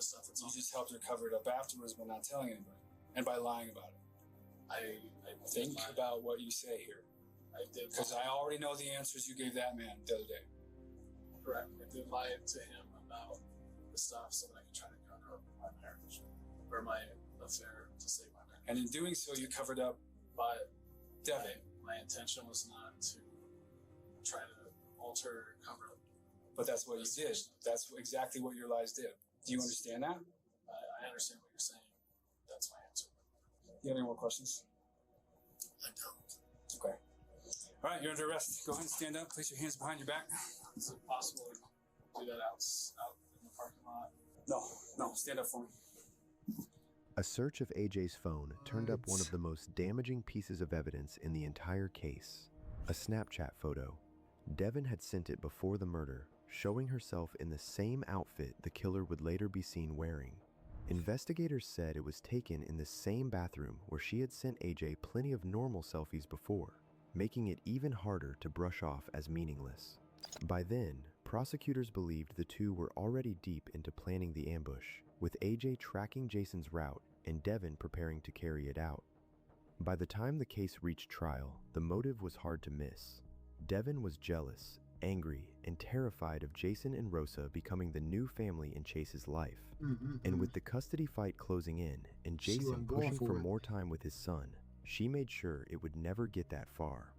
Speaker 12: stuff that's on.
Speaker 19: You just helped her cover it up afterwards by not telling anybody and by lying about it.
Speaker 12: I
Speaker 19: think about what you say here.
Speaker 12: I did,
Speaker 19: because I already know the answers you gave that man the other day.
Speaker 12: Correct. I did lie to him about the stuff so that I could try to cover up my marriage or my affair to save my marriage.
Speaker 19: And in doing so, you covered up.
Speaker 12: But
Speaker 19: Devin.
Speaker 12: My intention was not to try to alter or cover up.
Speaker 19: But that's what you did. That's exactly what your lies did. Do you understand that?
Speaker 12: I understand what you're saying. That's my answer.
Speaker 19: Do you have any more questions?
Speaker 12: I don't.
Speaker 19: Okay. All right, you're under arrest. Go ahead and stand up. Place your hands behind your back.
Speaker 12: Is it possible to do that out in the parking lot?
Speaker 19: No. Stand up for me.
Speaker 2: A search of AJ's phone turned up one of the most damaging pieces of evidence in the entire case. A Snapchat photo. Devin had sent it before the murder, showing herself in the same outfit the killer would later be seen wearing. Investigators said it was taken in the same bathroom where she had sent AJ plenty of normal selfies before, making it even harder to brush off as meaningless. By then, prosecutors believed the two were already deep into planning the ambush, with AJ tracking Jason's route and Devin preparing to carry it out. By the time the case reached trial, the motive was hard to miss. Devin was jealous, angry, and terrified of Jason and Rosa becoming the new family in Chase's life. And with the custody fight closing in and Jason pushing for more time with his son, she made sure it would never get that far.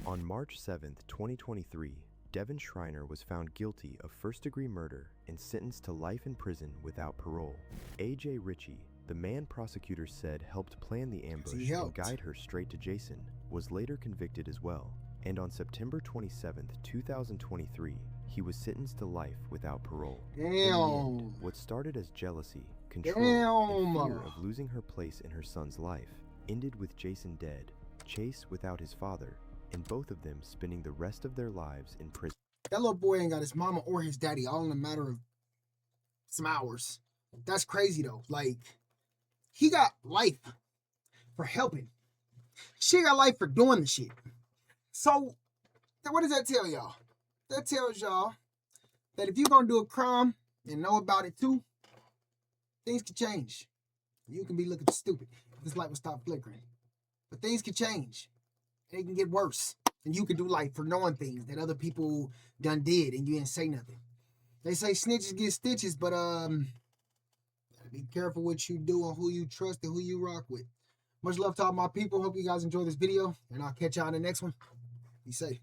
Speaker 2: On March 7th, 2023, Devin Schreiner was found guilty of first-degree murder and sentenced to life in prison without parole. AJ Ritchie, the man prosecutors said helped plan the ambush and guide her straight to Jason, was later convicted as well. And on September 27th, 2023, he was sentenced to life without parole. In the end, what started as jealousy, control, and fear of losing her place in her son's life ended with Jason dead, Chase without his father, and both of them spending the rest of their lives in prison.
Speaker 1: That little boy ain't got his mama or his daddy all in a matter of some hours. That's crazy though. Like, he got life for helping. She got life for doing the shit. So, what does that tell y'all? That tells y'all that if you're going to do a crime and know about it too, things can change. You can be looking stupid if this light will stop flickering. But things can change. And it can get worse. And you can do life for knowing things that other people done did and you didn't say nothing. They say snitches get stitches, but be careful what you do and who you trust and who you rock with. Much love to all my people. Hope you guys enjoy this video, and I'll catch y'all in the next one. Be safe.